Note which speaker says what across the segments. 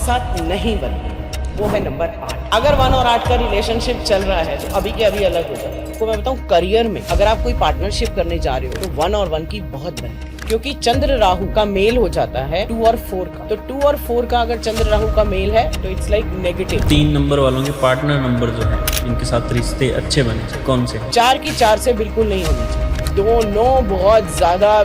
Speaker 1: साथ नहीं बनती, वो है नंबर 8। अगर 1 और 8 का रिलेशनशिप चल रहा है तो अभी के अभी अलग हो जाए। आपको मैं बताऊं, करियर में अगर आप कोई पार्टनरशिप करने जा रहे हो तो 1 और 1 की बहुत बनती है, क्योंकि चंद्र राहु का मेल हो जाता है 2 और 4 का। तो 2 और 4 का अगर चंद्र राहु का मेल है तो इट्स लाइक नेगेटिव।
Speaker 2: 3 नंबर वालों के पार्टनर नंबर जो है इनके साथ रिश्ते अच्छे बने कौन से?
Speaker 1: 4 की 4 से बिल्कुल नहीं होनी चाहिए। दोनों बहुत ज्यादा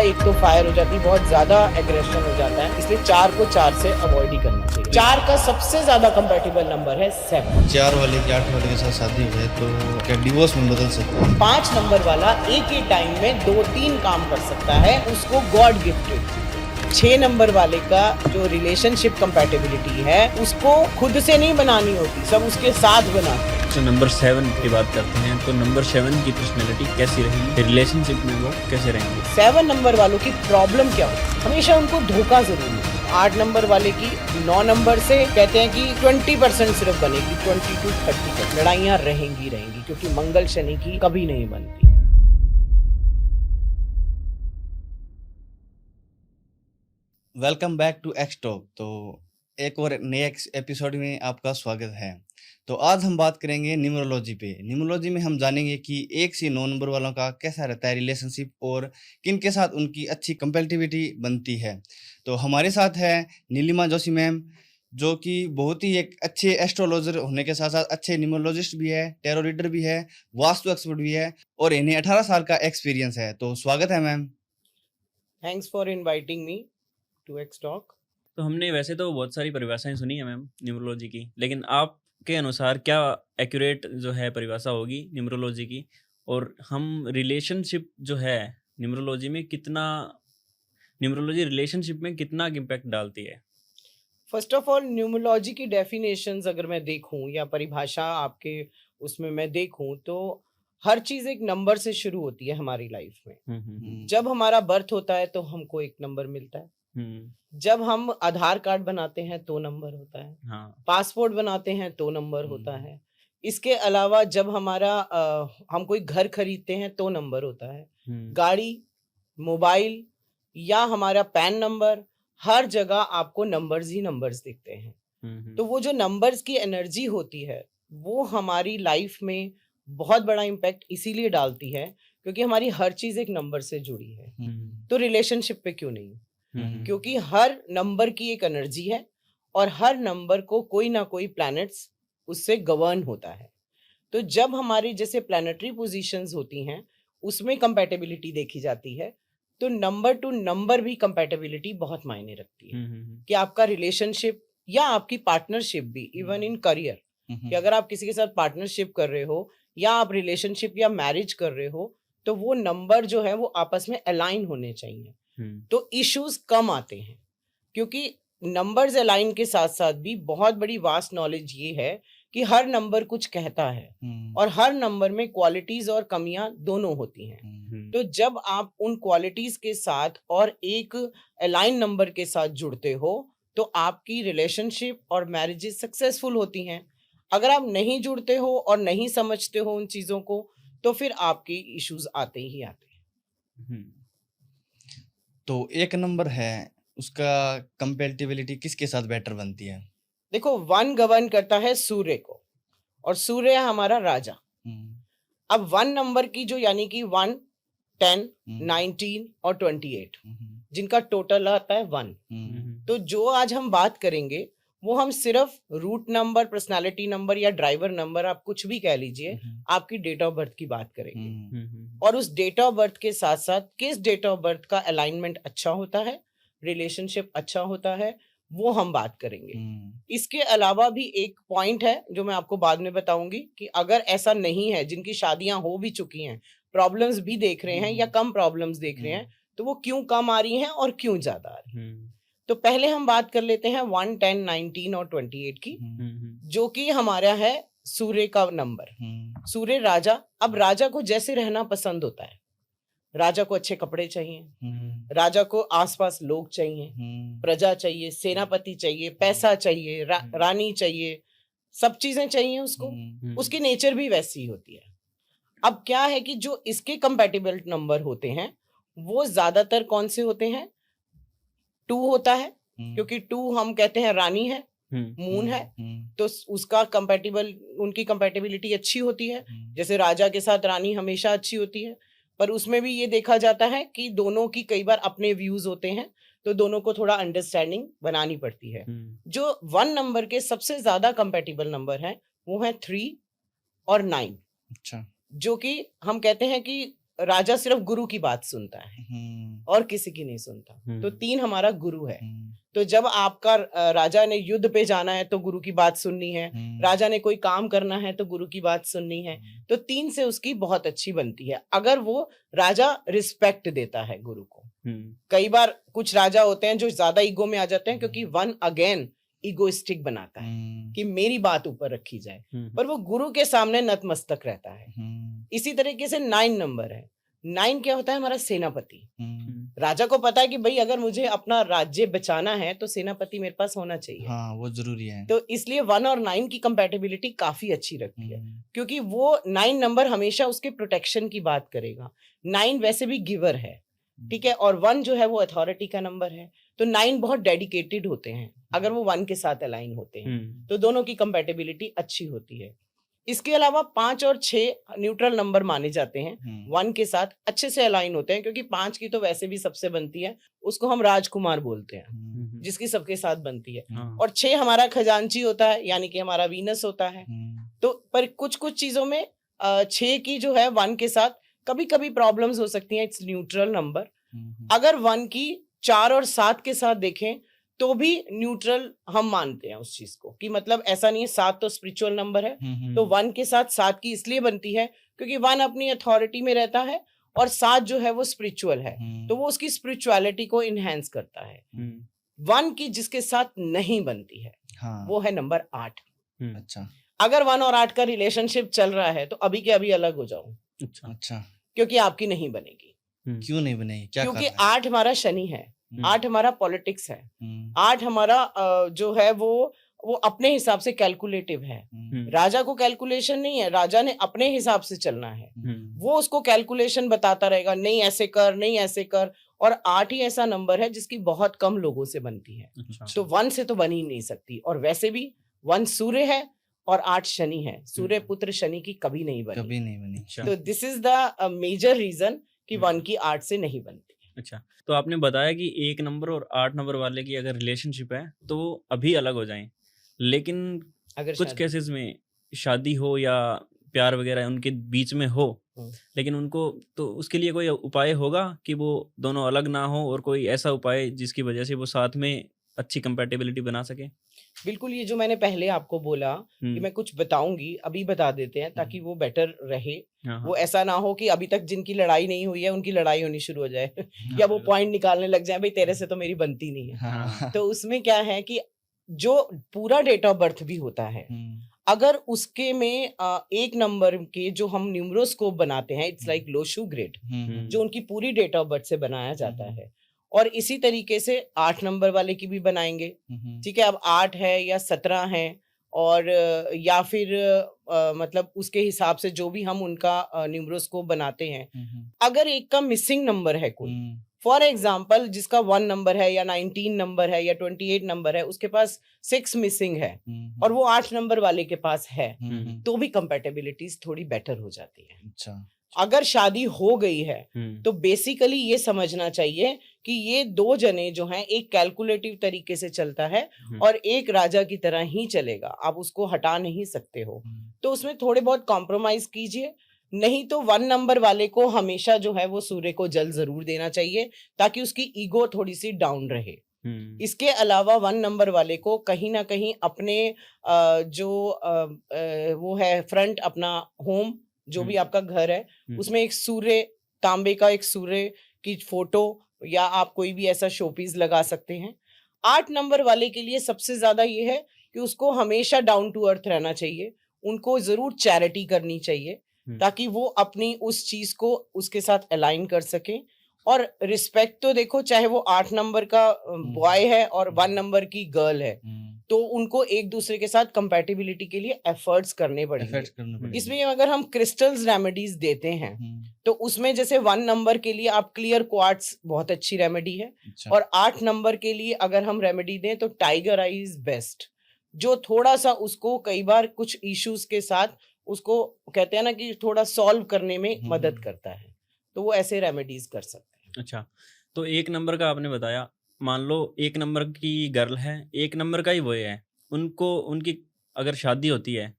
Speaker 1: एक तो फायर हो जाती है, बहुत ज्यादा एग्रेशन हो जाता है, इसलिए 4 को 4 से अवॉइड ही करना चाहिए। 4 का सबसे ज्यादा कंपैटिबल नंबर है 7।
Speaker 3: 4 वाले की 8 वाले के साथ शादी हो जाए तो क्या डिवोर्स में बदल सकता है?
Speaker 1: 5 नंबर वाला एक ही टाइम में 2-3 काम कर सकता है, उसको गॉड गिफ्टेड। 6 नंबर वाले का जो रिलेशनशिप कंपैटिबिलिटी है उसको खुद से नहीं बनानी होती, सब उसके साथ बनाते हैं।
Speaker 2: तो नंबर 7 की बात करते हैं तो नंबर 7 की पर्सनैलिटी कैसी रहेगी, रिलेशनशिप में वो कैसे रहेंगे?
Speaker 1: 7 नंबर वालों की प्रॉब्लम क्या होती है? हमेशा उनको धोखा जरूर मिलता है। 8 नंबर वाले की 9 नंबर से कहते हैं कि 20% सिर्फ बनेगी, 20 to 30%। लड़ाइयाँ रहेंगी क्योंकि मंगल शनि की कभी नहीं बनती।
Speaker 3: Welcome back to X Talk. तो एक और नए एपिसोड में आपका स्वागत है। तो आज हम बात करेंगे न्यूमरोलॉजी पे। न्यूमरोलॉजी में हम जानेंगे कि 1 से 9 नंबर वालों का कैसा रहता है रिलेशनशिप और किन के साथ उनकी अच्छी कंपैटिबिलिटी बनती है। तो हमारे साथ है नीलिमा जोशी मैम, जो कि बहुत ही एक अच्छे एस्ट्रोलॉजर होने के साथ साथ अच्छे न्यूमरोलॉजिस्ट भी है, टैरो रीडर भी है, वास्तु एक्सपर्ट भी है और इन्हें 18 साल का एक्सपीरियंस है। तो स्वागत है ma'am.
Speaker 1: Thanks for inviting me to X Talk.
Speaker 2: तो हमने वैसे तो बहुत सारी परिभाषाएं सुनी है मैम न्यूमरोलॉजी की, लेकिन आपके अनुसार क्या एक्यूरेट जो है परिभाषा होगी न्यूमरोलॉजी की, और हम रिलेशनशिप जो है न्यूमरोलॉजी रिलेशनशिप में कितना इम्पैक्ट डालती है?
Speaker 1: फर्स्ट ऑफ ऑल, न्यूमरोलॉजी की डेफिनेशंस अगर मैं देखूं या परिभाषा आपके उसमें मैं देखूं तो हर चीज एक नंबर से शुरू होती है हमारी लाइफ में। जब हमारा बर्थ होता है तो हमको एक नंबर मिलता है। जब हम आधार कार्ड बनाते हैं तो नंबर होता है।
Speaker 2: हाँ।
Speaker 1: पासपोर्ट बनाते हैं तो नंबर होता है। इसके अलावा जब हमारा हम कोई घर खरीदते हैं तो नंबर होता है। गाड़ी, मोबाइल या हमारा पैन नंबर, हर जगह आपको नंबर्स ही नंबर्स दिखते हैं। तो वो जो नंबर्स की एनर्जी होती है वो हमारी लाइफ में बहुत बड़ा इम्पैक्ट इसीलिए डालती है क्योंकि हमारी हर चीज एक नंबर से जुड़ी है। तो रिलेशनशिप पे क्यों नहीं? क्योंकि हर नंबर की एक एनर्जी है और हर नंबर को कोई ना कोई प्लैनेट्स उससे गवर्न होता है। तो जब हमारी जैसे प्लैनेटरी पोजीशंस होती हैं उसमें कंपैटिबिलिटी देखी जाती है, तो नंबर टू नंबर भी कंपैटिबिलिटी बहुत मायने रखती है कि आपका रिलेशनशिप या आपकी पार्टनरशिप भी, इवन इन करियर, कि अगर आप किसी के साथ पार्टनरशिप कर रहे हो या आप रिलेशनशिप या मैरिज कर रहे हो तो वो नंबर जो है वो आपस में अलाइन होने चाहिए, तो इश्यूज कम आते हैं। क्योंकि नंबर्स अलाइन के साथ साथ भी बहुत बड़ी वास्ट नॉलेज ये है कि हर नंबर कुछ कहता है और हर नंबर में क्वालिटीज और कमियां दोनों होती हैं। तो जब आप उन क्वालिटीज के साथ और एक अलाइन नंबर के साथ जुड़ते हो तो आपकी रिलेशनशिप और मैरिजेस सक्सेसफुल होती हैं। अगर आप नहीं जुड़ते हो और नहीं समझते हो उन चीजों को तो फिर आपके इश्यूज आते ही आते हैं।
Speaker 3: तो एक नंबर है, उसका कंपैटिबिलिटी किसके साथ बेटर बनती है?
Speaker 1: देखो, 1 गवर्न करता है सूर्य को और सूर्य है हमारा राजा। अब 1 नंबर की जो यानी कि 1, 10, 19 और 28 जिनका टोटल आता है 1, तो जो आज हम बात करेंगे वो हम सिर्फ रूट नंबर, पर्सनालिटी नंबर या ड्राइवर नंबर, आप कुछ भी कह लीजिए, आपकी डेट ऑफ बर्थ की बात करेंगे। और उस डेट ऑफ बर्थ के साथ साथ किस डेट ऑफ बर्थ का अलाइनमेंट अच्छा होता है, रिलेशनशिप अच्छा होता है, वो हम बात करेंगे। इसके अलावा भी एक पॉइंट है जो मैं आपको बाद में बताऊंगी कि अगर ऐसा नहीं है, जिनकी शादियां हो भी चुकी हैं, प्रॉब्लम्स भी देख रहे हैं या कम प्रॉब्लम्स देख रहे हैं, तो वो क्यों कम आ रही हैं और क्यों ज्यादा आ रही हैं। तो पहले हम बात कर लेते हैं 1, 10, 19 और 28 की, जो कि हमारा है सूर्य का नंबर। सूर्य राजा। अब राजा को जैसे रहना पसंद होता है, राजा को अच्छे कपड़े चाहिए, राजा को आसपास लोग चाहिए, प्रजा चाहिए, सेनापति चाहिए, पैसा चाहिए, रानी चाहिए, सब चीजें चाहिए उसको। उसकी नेचर भी वैसी होती है। अब क्या है कि जो इसके कंपैटिबल नंबर होते हैं वो ज्यादातर कौन से होते हैं? 2 होता है, क्योंकि 2 हम कहते हैं रानी है, मून है, तो उसका उनकी कंपैटिबिलिटी अच्छी होती है। जैसे राजा के साथ रानी हमेशा अच्छी होती है, पर उसमें भी ये देखा जाता है कि दोनों की कई बार अपने व्यूज होते हैं, तो दोनों को थोड़ा अंडरस्टैंडिंग बनानी पड़ती है। जो 1 नंबर के सबसे ज्यादा कंपैटिबल नंबर हैं वो है 3 और 9।
Speaker 3: अच्छा। जो
Speaker 1: कि हम कहते हैं कि राजा सिर्फ गुरु की बात सुनता है और किसी की नहीं सुनता। तो 3 हमारा गुरु है। तो जब आपका राजा ने युद्ध पे जाना है तो गुरु की बात सुननी है, राजा ने कोई काम करना है तो गुरु की बात सुननी है। तो 3 से उसकी बहुत अच्छी बनती है, अगर वो राजा रिस्पेक्ट देता है गुरु को। कई बार कुछ राजा होते हैं जो ज्यादा ईगो में आ जाते हैं, क्योंकि 1 अगेन ईगोइस्टिक बनाता है कि मेरी बात ऊपर रखी जाए, पर वो गुरु के सामने नतमस्तक रहता है। इसी तरीके से 9 नंबर है। 9 क्या होता है? हमारा सेनापति। राजा को पता है कि भाई अगर मुझे अपना राज्य बचाना है तो सेनापति मेरे पास होना चाहिए।
Speaker 3: हाँ, वो जरूरी है।
Speaker 1: तो इसलिए 1 और 9 की कंपैटिबिलिटी काफी अच्छी रखती है, क्योंकि वो 9 नंबर हमेशा उसके प्रोटेक्शन की बात करेगा। 9 वैसे भी गिवर है, ठीक है, और 1 जो है वो अथॉरिटी का नंबर है। तो 9 बहुत डेडिकेटेड होते हैं अगर वो 1 के साथ अलाइन होते हैं, तो दोनों की कंपैटिबिलिटी अच्छी होती है। इसके अलावा 5 और 6 न्यूट्रल नंबर माने जाते हैं, 1 के साथ अच्छे से अलाइन होते हैं, क्योंकि 5 की तो वैसे भी सबसे बनती है, उसको हम राजकुमार बोलते हैं, जिसकी सबके साथ बनती है। और 6 हमारा खजांची होता है, यानी कि हमारा वीनस होता है। तो पर कुछ कुछ चीजों में 6 की जो है 1 के साथ कभी कभी प्रॉब्लम्स हो सकती हैं, इट्स न्यूट्रल नंबर। अगर 1 की 4 और 7 के साथ देखें तो भी न्यूट्रल हम मानते हैं उस चीज को, कि मतलब ऐसा नहीं है। 7 तो स्पिरिचुअल नंबर है, तो 1 के साथ 7 की इसलिए बनती है क्योंकि 1 अपनी अथॉरिटी में रहता है और 7 जो है वो स्पिरिचुअल है, तो वो उसकी स्पिरिचुअलिटी को इनहेंस करता है। 1 की जिसके साथ नहीं बनती है, हाँ, वो है नंबर 8।
Speaker 3: अच्छा।
Speaker 1: अगर 1 और 8 का रिलेशनशिप चल रहा है तो अभी के अभी अलग हो जाओ।
Speaker 3: अच्छा।
Speaker 1: क्योंकि आपकी नहीं बनेगी।
Speaker 3: क्यों नहीं बनेगी? क्या?
Speaker 1: क्योंकि 8 हमारा शनि है, 8 हमारा पॉलिटिक्स है, 8 हमारा जो है वो अपने हिसाब से कैलकुलेटिव है। राजा को कैलकुलेशन नहीं है, राजा ने अपने हिसाब से चलना है। वो उसको कैलकुलेशन बताता रहेगा, नहीं ऐसे कर, नहीं ऐसे कर। और 8 ही ऐसा नंबर है जिसकी बहुत कम लोगों से बनती है। तो 1 से तो बन ही नहीं सकती। और वैसे भी 1 सूर्य है और 8 शनि है, सूर्य पुत्र शनि की कभी नहीं बनी,
Speaker 3: कभी नहीं बनी।
Speaker 1: तो this is the major reason कि 1 की 8 से नहीं बनती।
Speaker 2: अच्छा, तो आपने बताया कि 1 नंबर और 8 नंबर वाले की अगर रिलेशनशिप है तो अभी अलग हो जाएं, लेकिन अगर कुछ केसेस में शादी हो या प्यार वगैरह उनके बीच में हो, लेकिन उनको, तो उसके लिए कोई उपाय होगा कि वो दोनों अलग ना हो, और कोई ऐसा उपाय जिसकी वजह से वो साथ में अच्छी कंपैटिबिलिटी बना सके?
Speaker 1: बिल्कुल, ये जो मैंने पहले आपको बोला कि मैं कुछ बताऊंगी, अभी बता देते हैं ताकि वो बेटर रहे। वो ऐसा ना हो कि अभी तक जिनकी लड़ाई नहीं हुई है उनकी लड़ाई होनी शुरू हो जाए या वो पॉइंट निकालने लग जाए, भाई तेरे से तो मेरी बनती नहीं है। तो उसमें क्या है कि जो पूरा डेट ऑफ बर्थ भी होता है, अगर उसके में 1 नंबर के जो हम न्यूमरोस्कोप बनाते हैं, इट्स लाइक लोशू ग्रिड, जो उनकी पूरी डेट ऑफ बर्थ से बनाया जाता है, और इसी तरीके से 8 नंबर वाले की भी बनाएंगे। ठीक है, अब 8 है या 17 है, और या फिर मतलब उसके हिसाब से जो भी हम उनका न्यूमरोस्कोप बनाते हैं, अगर एक का मिसिंग नंबर है कोई, फॉर एग्जाम्पल जिसका 1 नंबर है या 19 नंबर है या 28 नंबर है, उसके पास 6 मिसिंग है और वो 8 नंबर वाले के पास है, तो भी कंपैटिबिलिटीज थोड़ी बेटर हो जाती है। अच्छा, अगर शादी हो गई है तो बेसिकली ये समझना चाहिए कि ये 2 जने जो हैं, एक कैलकुलेटिव तरीके से चलता है और एक राजा की तरह ही चलेगा, आप उसको हटा नहीं सकते हो। तो उसमें थोड़े बहुत कॉम्प्रोमाइज कीजिए, नहीं तो 1 नंबर वाले को हमेशा जो है वो सूर्य को जल जरूर देना चाहिए ताकि उसकी ईगो थोड़ी सी डाउन रहे। इसके अलावा 1 नंबर वाले को कहीं ना कहीं अपने जो वो है फ्रंट, अपना होम, जो भी आपका घर है, उसमें एक सूर्य, तांबे का एक सूर्य की फोटो या आप कोई भी ऐसा शोपीस लगा सकते हैं। 8 नंबर वाले के लिए सबसे ज्यादा ये है कि उसको हमेशा डाउन टू अर्थ रहना चाहिए, उनको जरूर चैरिटी करनी चाहिए ताकि वो अपनी उस चीज को उसके साथ अलाइन कर सके। और रिस्पेक्ट तो देखो, चाहे वो 8 नंबर का बॉय है और 1 नंबर की गर्ल है, तो उनको एक दूसरे के साथ कंपैटिबिलिटी के लिए एफर्ट्स करने पड़ेंगे। इसमें अगर हम क्रिस्टल्स रेमेडीज देते हैं तो उसमें जैसे 1 नंबर के लिए आप क्लियर क्वार्ट्स बहुत अच्छी रेमेडी है,
Speaker 3: अच्छा।
Speaker 1: और 8 नंबर के लिए अगर हम रेमेडी दें तो टाइगर आई इज बेस्ट, जो थोड़ा सा उसको कई बार कुछ इश्यूज के साथ उसको कहते हैं ना कि थोड़ा सॉल्व करने में मदद करता है, तो वो ऐसे रेमेडीज कर सकते हैं।
Speaker 2: अच्छा, तो 1 नंबर का आपने बताया, मान लो 1 नंबर की गर्ल है, 1 नंबर का ही वो है, उनको उनकी अगर शादी होती है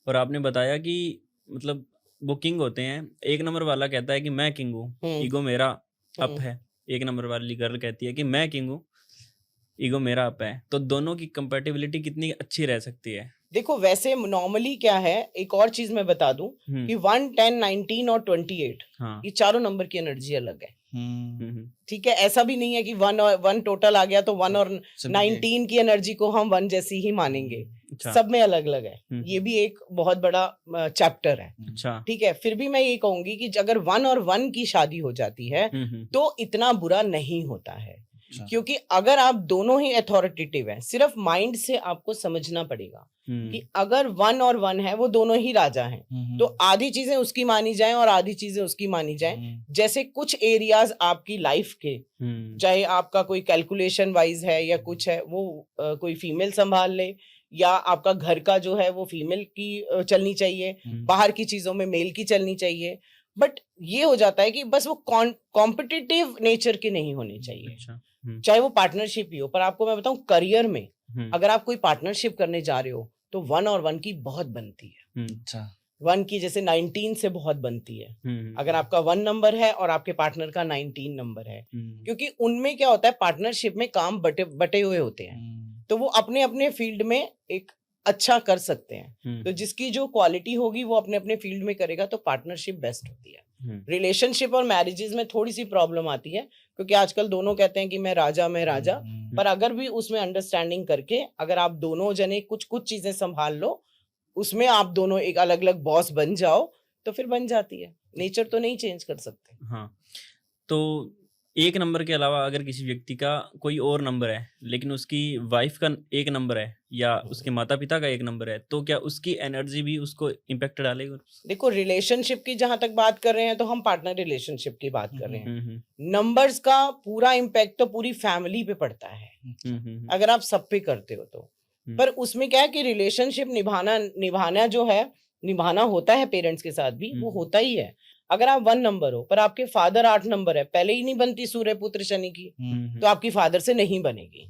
Speaker 2: और आपने बताया कि मतलब वो किंग होते हैं, 1 नंबर वाला कहता है कि मैं किंग हूँ, ईगो मेरा अप है, 1 नंबर वाली गर्ल कहती है कि मैं किंग हूँ, ईगो मेरा अप है, तो दोनों की कंपैटिबिलिटी कितनी अच्छी रह सकती है?
Speaker 1: देखो वैसे नॉर्मली क्या है, एक और चीज मैं बता दूं कि 1, 10, 19 और 28
Speaker 2: हाँ।
Speaker 1: ये चारों नंबर की एनर्जी अलग है।
Speaker 3: हम्म,
Speaker 1: ठीक है, ऐसा भी नहीं है कि 1 टोटल आ गया तो 1 और
Speaker 3: सभी
Speaker 1: 19 की एनर्जी को हम 1 जैसी ही मानेंगे।
Speaker 2: अच्छा।
Speaker 1: सब में अलग अलग है, ये भी एक बहुत बड़ा चैप्टर है।
Speaker 2: अच्छा।
Speaker 1: ठीक है, फिर भी मैं ये कहूंगी कि अगर 1 और 1 की शादी हो जाती है तो इतना बुरा नहीं होता है,
Speaker 3: अच्छा।
Speaker 1: क्योंकि अगर आप दोनों ही अथॉरिटेटिव हैं, सिर्फ माइंड से आपको समझना पड़ेगा कि अगर 1 और 1 है वो दोनों ही राजा हैं, तो आधी चीजें उसकी मानी जाएं और आधी चीजें उसकी मानी जाएं। जैसे कुछ एरियाज आपकी लाइफ के, चाहे आपका कोई कैलकुलेशन वाइज है या कुछ है, वो कोई फीमेल संभाल ले, या आपका घर का जो है वो फीमेल की चलनी चाहिए, बाहर की चीजों में मेल की चलनी चाहिए। बट ये हो जाता है कि बस वो कॉम्पिटिटिव नेचर के नहीं होने चाहिए।
Speaker 2: अच्छा।
Speaker 1: चाहे वो पार्टनरशिप ही हो, पर आपको मैं बताऊं करियर में अगर आप कोई पार्टनरशिप करने जा रहे हो तो 1 और 1 की बहुत बनती है।
Speaker 3: अच्छा।
Speaker 1: 1 की जैसे 19 से बहुत बनती है, अगर आपका 1 नंबर है और आपके पार्टनर का 19 नंबर है, क्योंकि उनमें क्या होता है, पार्टनरशिप में काम बटे हुए होते हैं, तो वो अपने अपने फील्ड में एक अच्छा कर सकते हैं। तो जिसकी जो क्वालिटी होगी वो अपने अपने फील्ड में करेगा, तो पार्टनरशिप बेस्ट होती है। रिलेशनशिप और मैरिजेस में थोड़ी सी प्रॉब्लम आती है, क्योंकि आजकल दोनों कहते हैं कि मैं राजा, पर अगर भी उसमें अंडरस्टैंडिंग करके अगर आप दोनों जने कुछ कुछ चीजें संभाल लो, उसमें आप दोनों एक अलग अलग बॉस बन जाओ, तो फिर बन जाती है। नेचर तो नहीं चेंज कर सकते।
Speaker 2: हाँ, तो 1 नंबर के अलावा अगर किसी व्यक्ति का कोई और नंबर है, लेकिन उसकी वाइफ का 1 नंबर है या उसके माता पिता का 1 नंबर है, तो क्या उसकी एनर्जी भी उसको इम्पैक्ट डालेगी?
Speaker 1: देखो, रिलेशनशिप की जहां तक बात कर रहे हैं तो हम पार्टनर रिलेशनशिप की बात कर रहे हैं। नंबर्स का पूरा इम्पैक्ट तो पूरी फैमिली पे पड़ता है, अगर आप सब पे करते हो तो। पर उसमें क्या है कि रिलेशनशिप निभाना होता है पेरेंट्स के साथ भी, वो होता ही है। अगर आप 1 नंबर हो पर आपके फादर 8 नंबर है, पहले ही नहीं बनती सूर्य पुत्र शनि की, तो आपकी फादर से नहीं बनेगी।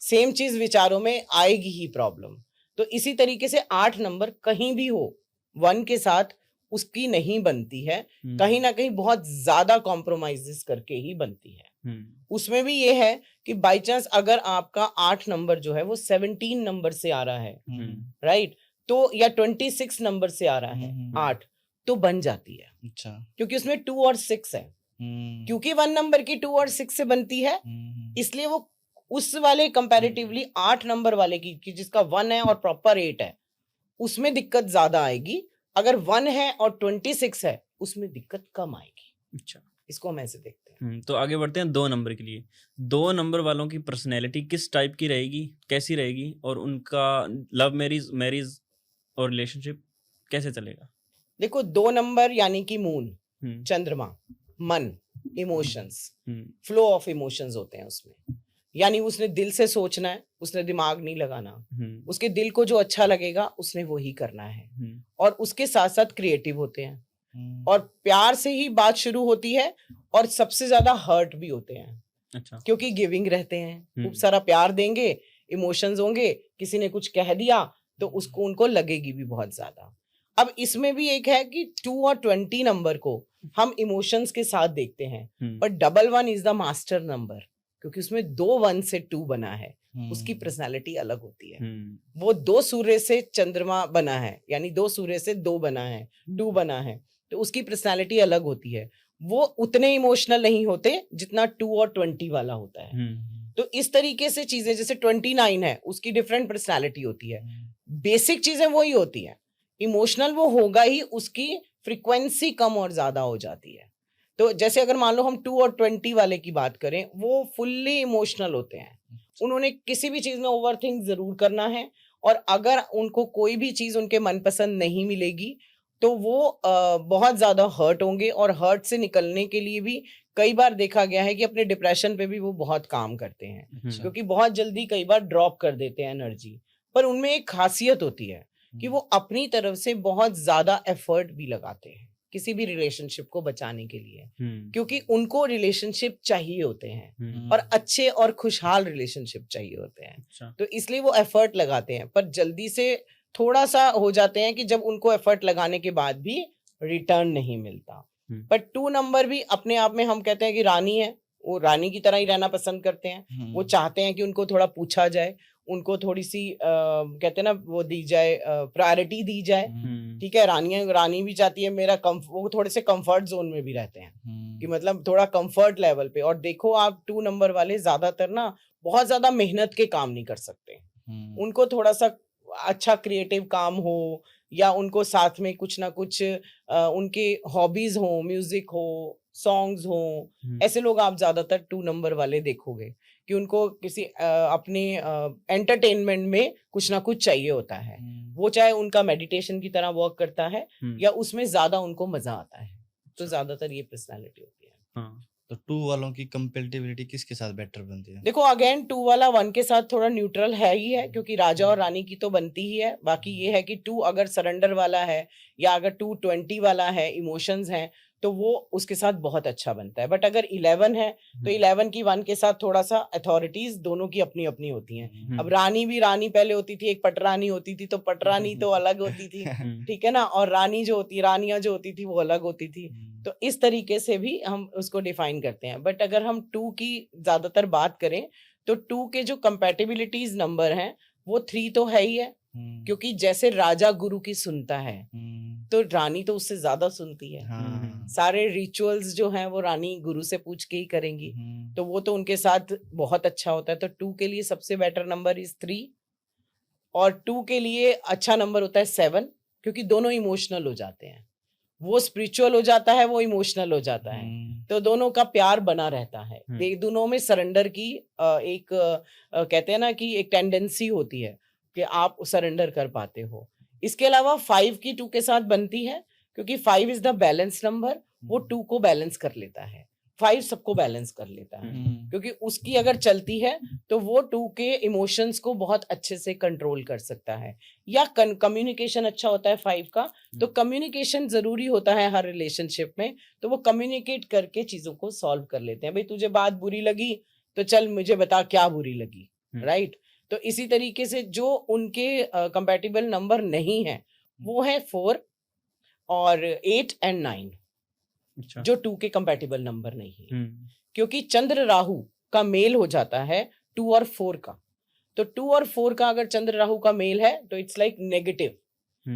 Speaker 1: सेम चीज विचारों में आएगी ही प्रॉब्लम। तो इसी तरीके से 8 नंबर कहीं भी हो 1 के साथ उसकी नहीं बनती है, कहीं ना कहीं बहुत ज्यादा कॉम्प्रोमाइजेस करके ही बनती है। उसमें भी ये है कि बाई चांस अगर आपका 8 नंबर जो है वो 17 नंबर से आ रहा है, राइट, तो या 26 नंबर से आ रहा है 8, तो बन जाती है।
Speaker 3: अच्छा।
Speaker 1: क्योंकि उसमें 2 और 6 है, क्योंकि 1 नंबर की 2 और 6 से बनती है, इसलिए वो उस वाले कंपैरेटिवली 8 नंबर वाले की जिसका 1 है और प्रॉपर 8 है, उसमें दिक्कत ज्यादा आएगी। अगर 1 है और 26 है, उसमें दिक्कत कम आएगी।
Speaker 2: अच्छा,
Speaker 1: इसको हम ऐसे देखते हैं।
Speaker 2: तो आगे बढ़ते हैं 2 नंबर के लिए। 2 नंबर वालों की पर्सनैलिटी किस टाइप की रहेगी, कैसी रहेगी, और उनका लव मैरिज और रिलेशनशिप कैसे चलेगा?
Speaker 1: देखो, 2 नंबर यानी कि मून, चंद्रमा, मन, इमोशंस, फ्लो ऑफ इमोशंस होते हैं उसमें। यानी उसने दिल से सोचना है, उसने दिमाग नहीं लगाना, उसके दिल को जो अच्छा लगेगा उसने वो ही करना है। और उसके साथ साथ क्रिएटिव होते हैं, और प्यार से ही बात शुरू होती है, और सबसे ज्यादा हर्ट भी होते हैं।
Speaker 2: अच्छा।
Speaker 1: क्योंकि गिविंग रहते हैं, खूब सारा प्यार देंगे, इमोशंस होंगे, किसी ने कुछ कह दिया तो उसको उनको लगेगी भी बहुत ज्यादा। अब इसमें भी एक है कि 2 और 20 नंबर को हम इमोशंस के साथ देखते हैं, पर 11 इज द मास्टर नंबर, क्योंकि उसमें 2 1 से 2 बना है, उसकी पर्सनालिटी अलग होती है। वो 2 सूर्य से चंद्रमा बना है, यानी 2 सूर्य से 2 बना है, 2 बना है, तो उसकी पर्सनालिटी अलग होती है। वो उतने इमोशनल नहीं होते जितना 2 और 20 वाला होता है। तो इस तरीके से चीजें, जैसे 29 है, उसकी डिफरेंट पर्सनालिटी होती है, बेसिक चीजें वही होती है, इमोशनल वो होगा ही, उसकी फ्रीक्वेंसी कम और ज्यादा हो जाती है। तो जैसे अगर मान लो हम 2 और 20 वाले की बात करें, वो फुल्ली इमोशनल होते हैं, उन्होंने किसी भी चीज में ओवरथिंक जरूर करना है, और अगर उनको कोई भी चीज उनके मनपसंद नहीं मिलेगी तो वो बहुत ज्यादा हर्ट होंगे, और हर्ट से निकलने के लिए भी कई बार देखा गया है कि अपने डिप्रेशन पे भी वो बहुत काम करते हैं,
Speaker 3: अच्छा।
Speaker 1: क्योंकि बहुत जल्दी कई बार ड्रॉप कर देते हैं एनर्जी। पर उनमें एक खासियत होती है कि वो अपनी तरफ से बहुत ज्यादा एफर्ट भी लगाते हैं किसी भी रिलेशनशिप को बचाने के लिए, क्योंकि उनको रिलेशनशिप चाहिए होते हैं और अच्छे और खुशहाल रिलेशनशिप चाहिए होते हैं।
Speaker 2: अच्छा।
Speaker 1: तो इसलिए वो एफर्ट लगाते हैं, पर जल्दी से थोड़ा सा हो जाते हैं कि जब उनको एफर्ट लगाने के बाद भी रिटर्न नहीं मिलता। पर 2 नंबर भी अपने आप में हम कहते हैं कि रानी है, वो रानी की तरह ही रहना पसंद करते हैं। वो चाहते हैं कि उनको थोड़ा पूछा जाए, उनको थोड़ी सी कहते हैं ना वो दी जाए, प्रायोरिटी दी जाए। ठीक है, रानी भी चाहती है मेरा वो थोड़े से कंफर्ट जोन में भी रहते हैं कि मतलब थोड़ा कंफर्ट लेवल पे। और देखो आप 2 नंबर वाले ज्यादातर ना बहुत ज्यादा मेहनत के काम नहीं कर सकते, उनको थोड़ा सा अच्छा क्रिएटिव काम हो, या उनको साथ में कुछ ना कुछ उनके हॉबीज हो, म्यूजिक हो, सॉन्ग्स हो, ऐसे लोग आप ज्यादातर 2 नंबर वाले देखोगे कि उनको किसी अपने एंटरटेनमेंट में कुछ ना कुछ चाहिए होता है। वो चाहे उनका मेडिटेशन की तरह वर्क करता है या उसमें ज्यादा उनको मजा आता है। तो ज्यादातर ये पर्सनालिटी होती है।
Speaker 2: हाँ।
Speaker 3: तो 2 वालों की कंपैटिबिलिटी किसके साथ बेटर बनती है?
Speaker 1: देखो अगेन 2 वाला 1 के साथ थोड़ा न्यूट्रल है ही है, क्योंकि राजा और रानी की तो बनती ही है। बाकी ये है कि 2 अगर सरेंडर वाला है या अगर 2 20 वाला है, इमोशंस हैं, तो वो उसके साथ बहुत अच्छा बनता है। बट अगर 11 है तो 11 की 1 के साथ थोड़ा सा अथॉरिटीज दोनों की अपनी अपनी होती हैं। अब रानी भी रानी पहले होती थी, एक पटरानी होती थी, तो पटरानी तो अलग होती थी, ठीक है ना, और रानी जो होती, रानियां जो होती थी वो अलग होती थी। तो इस तरीके से भी हम उसको डिफाइन करते हैं। बट अगर हम 2 की ज्यादातर बात करें तो 2 के जो कंपैटिबिलिटीज नंबर हैं वो 3 तो है ही है, क्योंकि जैसे राजा गुरु की सुनता है तो रानी तो उससे ज्यादा सुनती है। सारे रिचुअल्स जो हैं वो रानी गुरु से पूछ के ही करेंगी, तो वो तो उनके साथ बहुत अच्छा होता है। तो 2 के लिए सबसे बेटर नंबर इज 3, और 2 के लिए अच्छा नंबर होता है 7, क्योंकि दोनों इमोशनल हो जाते हैं। वो स्पिरिचुअल हो जाता है, वो इमोशनल हो जाता है, तो दोनों का प्यार बना रहता है। दोनों में सरेंडर की एक कहते हैं ना कि एक टेंडेंसी होती है कि आप सरेंडर कर पाते हो। इसके अलावा 5 की 2 के साथ बनती है, क्योंकि 5 इज द बैलेंस नंबर, वो 2 को बैलेंस कर लेता है। 5 सबको बैलेंस कर लेता है, क्योंकि उसकी अगर चलती है तो वो 2 के इमोशंस को बहुत अच्छे से कंट्रोल कर सकता है। या कम्युनिकेशन अच्छा होता है 5 का, तो कम्युनिकेशन जरूरी होता है हर रिलेशनशिप में, तो वो कम्युनिकेट करके चीजों को सॉल्व कर लेते हैं। भाई तुझे बात बुरी लगी तो चल मुझे बता क्या बुरी लगी, राइट। तो इसी तरीके से जो उनके कंपैटिबल नंबर नहीं है वो है 4 और 8 एंड 9, जो 2 के कंपैटिबल नंबर नहीं है, क्योंकि चंद्र राहु का मेल हो जाता है 2 और 4 का। तो 2 और 4 का अगर चंद्र राहु का मेल है तो इट्स लाइक नेगेटिव,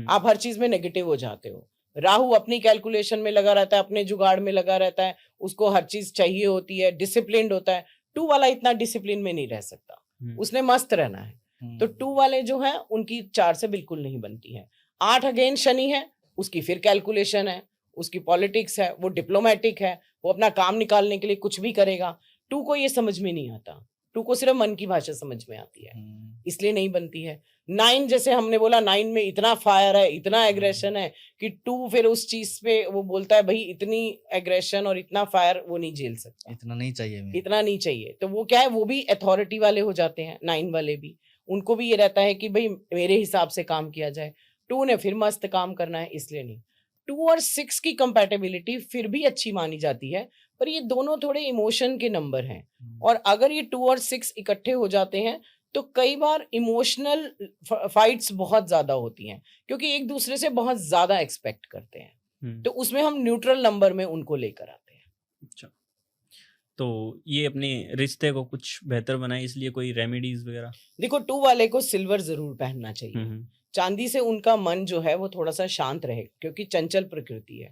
Speaker 1: आप हर चीज में नेगेटिव हो जाते हो। राहु अपनी कैलकुलेशन में लगा रहता है, अपने जुगाड़ में लगा रहता है, उसको हर चीज चाहिए होती है, डिसिप्लिन्ड होता है। 2 वाला इतना डिसिप्लिन में नहीं रह सकता, उसने मस्त रहना है। तो 2 वाले जो हैं उनकी 4 से बिल्कुल नहीं बनती है। 8 अगेन शनि है, उसकी फिर कैलकुलेशन है, उसकी पॉलिटिक्स है, वो डिप्लोमेटिक है, वो अपना काम निकालने के लिए कुछ भी करेगा। 2 को ये समझ में नहीं आता, 2 को सिर्फ मन की भाषा समझ में आती है, इसलिए नहीं बनती है। 9 जैसे हमने बोला, 9 में इतना फायर है, इतना एग्रेशन है कि 2 फिर उस चीज पे वो बोलता है भाई इतनी एग्रेशन और इतना फायर वो नहीं झेल सकता,
Speaker 3: इतना नहीं चाहिए हमें,
Speaker 1: इतना नहीं चाहिए। तो वो क्या है, वो भी अथॉरिटी वाले हो जाते हैं। 9 वाले भी, उनको भी ये रहता है कि भाई मेरे हिसाब से काम किया जाए। 2 ने फिर मस्त काम करना है, इसलिए नहीं। 2 और 6 की कंपैटिबिलिटी फिर भी अच्छी मानी जाती है, पर ये दोनों थोड़े इमोशन के नंबर हैं, और अगर ये 2 और 6 इकट्ठे हो जाते हैं तो कई बार इमोशनल फाइट्स बहुत ज्यादा होती हैं, क्योंकि एक दूसरे से बहुत ज्यादा एक्सपेक्ट करते हैं। तो उसमें हम न्यूट्रल नंबर में उनको लेकर आते हैं।
Speaker 2: अच्छा, तो ये अपने रिश्ते को कुछ बेहतर बनाए इसलिए कोई रेमेडीज वगैरह?
Speaker 1: देखो 2 वाले को सिल्वर जरूर पहनना चाहिए, चांदी से उनका मन जो है वो थोड़ा सा शांत रहे, क्योंकि चंचल प्रकृति है,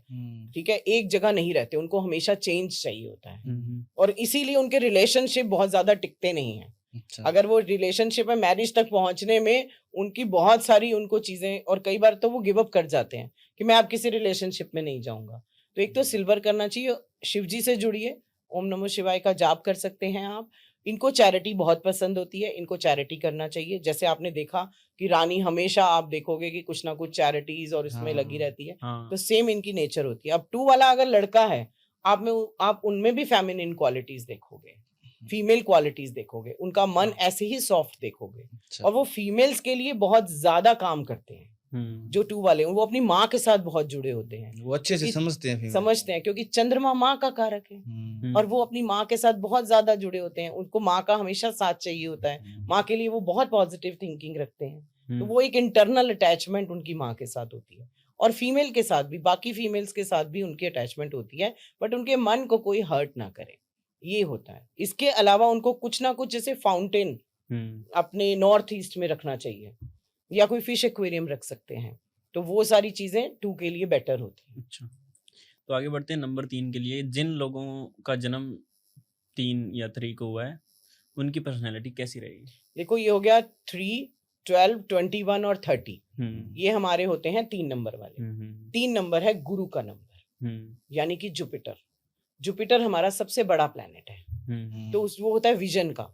Speaker 1: ठीक है, एक जगह नहीं रहते, उनको हमेशा चेंज चाहिए होता है, और इसीलिए उनके रिलेशनशिप बहुत ज्यादा टिकते नहीं है।
Speaker 3: अच्छा।
Speaker 1: अगर वो रिलेशनशिप में मैरिज तक पहुंचने में उनकी बहुत सारी उनको चीजें, और कई बार तो वो गिव अप कर जाते हैं कि मैं आप किसी रिलेशनशिप में नहीं जाऊंगा। तो एक तो सिल्वर करना चाहिए, शिव जी से जुड़िए, ओम नमो शिवाय का जाप कर सकते हैं आप। इनको चैरिटी बहुत पसंद होती है, इनको चैरिटी करना चाहिए। जैसे आपने देखा कि रानी हमेशा आप देखोगे कि कुछ ना कुछ चैरिटीज और इसमें लगी रहती है, तो सेम इनकी नेचर होती है। अब 2 वाला अगर लड़का है, आप उनमें भी फेमिनिन क्वालिटीज देखोगे, फीमेल क्वालिटीज देखोगे, उनका मन ऐसे ही सॉफ्ट देखोगे। और वो फीमेल्स के लिए बहुत ज्यादा काम करते हैं। जो 2 वाले वो अपनी माँ के साथ बहुत जुड़े होते हैं,
Speaker 3: वो अच्छे से समझते हैं
Speaker 1: क्योंकि चंद्रमा माँ का कारक है और वो अपनी माँ के साथ बहुत ज्यादा जुड़े होते हैं। उनको माँ का हमेशा साथ चाहिए होता है, माँ के लिए वो बहुत पॉजिटिव थिंकिंग रखते हैं। तो वो एक इंटरनल अटैचमेंट उनकी माँ के साथ होती है। और फीमेल के साथ भी, बाकी फीमेल्स के साथ भी उनकी अटैचमेंट होती है, बट उनके मन को कोई हर्ट ना करे, ये होता है। इसके अलावा उनको कुछ ना कुछ जैसे फाउंटेन अपने नॉर्थ ईस्ट में रखना चाहिए, या कोई फिश एक्वेरियम रख सकते हैं। तो वो सारी चीजें 2 के लिए बेटर होती है।
Speaker 2: अच्छा, तो आगे बढ़ते हैं नंबर 3 के लिए। जिन लोगों का जन्म 3 या 3 को हुआ है, उनकी पर्सनैलिटी कैसी रहेगी?
Speaker 1: देखो, ये हो गया 3, 12, 21 और 30। ये हमारे होते हैं 3 नंबर वाले। 3 नंबर है गुरु का नंबर, यानी कि जुपिटर। जुपिटर हमारा सबसे बड़ा प्लैनेट है, तो वो होता है विजन का।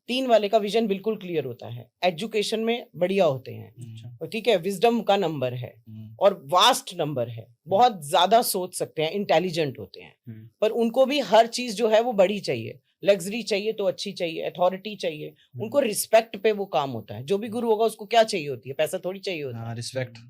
Speaker 1: 3 वाले का विजन बिल्कुल क्लियर होता है, एजुकेशन में बढ़िया होते हैं, ठीक है, विजडम का नंबर है और वास्ट नंबर है, बहुत ज्यादा सोच सकते हैं, इंटेलिजेंट होते हैं। पर उनको भी हर चीज जो है वो बड़ी चाहिए, लग्जरी चाहिए तो अच्छी चाहिए, अथॉरिटी चाहिए, उनको रिस्पेक्ट पे वो काम होता है। जो भी गुरु होगा उसको क्या चाहिए होती है? पैसा थोड़ी चाहिए होता है,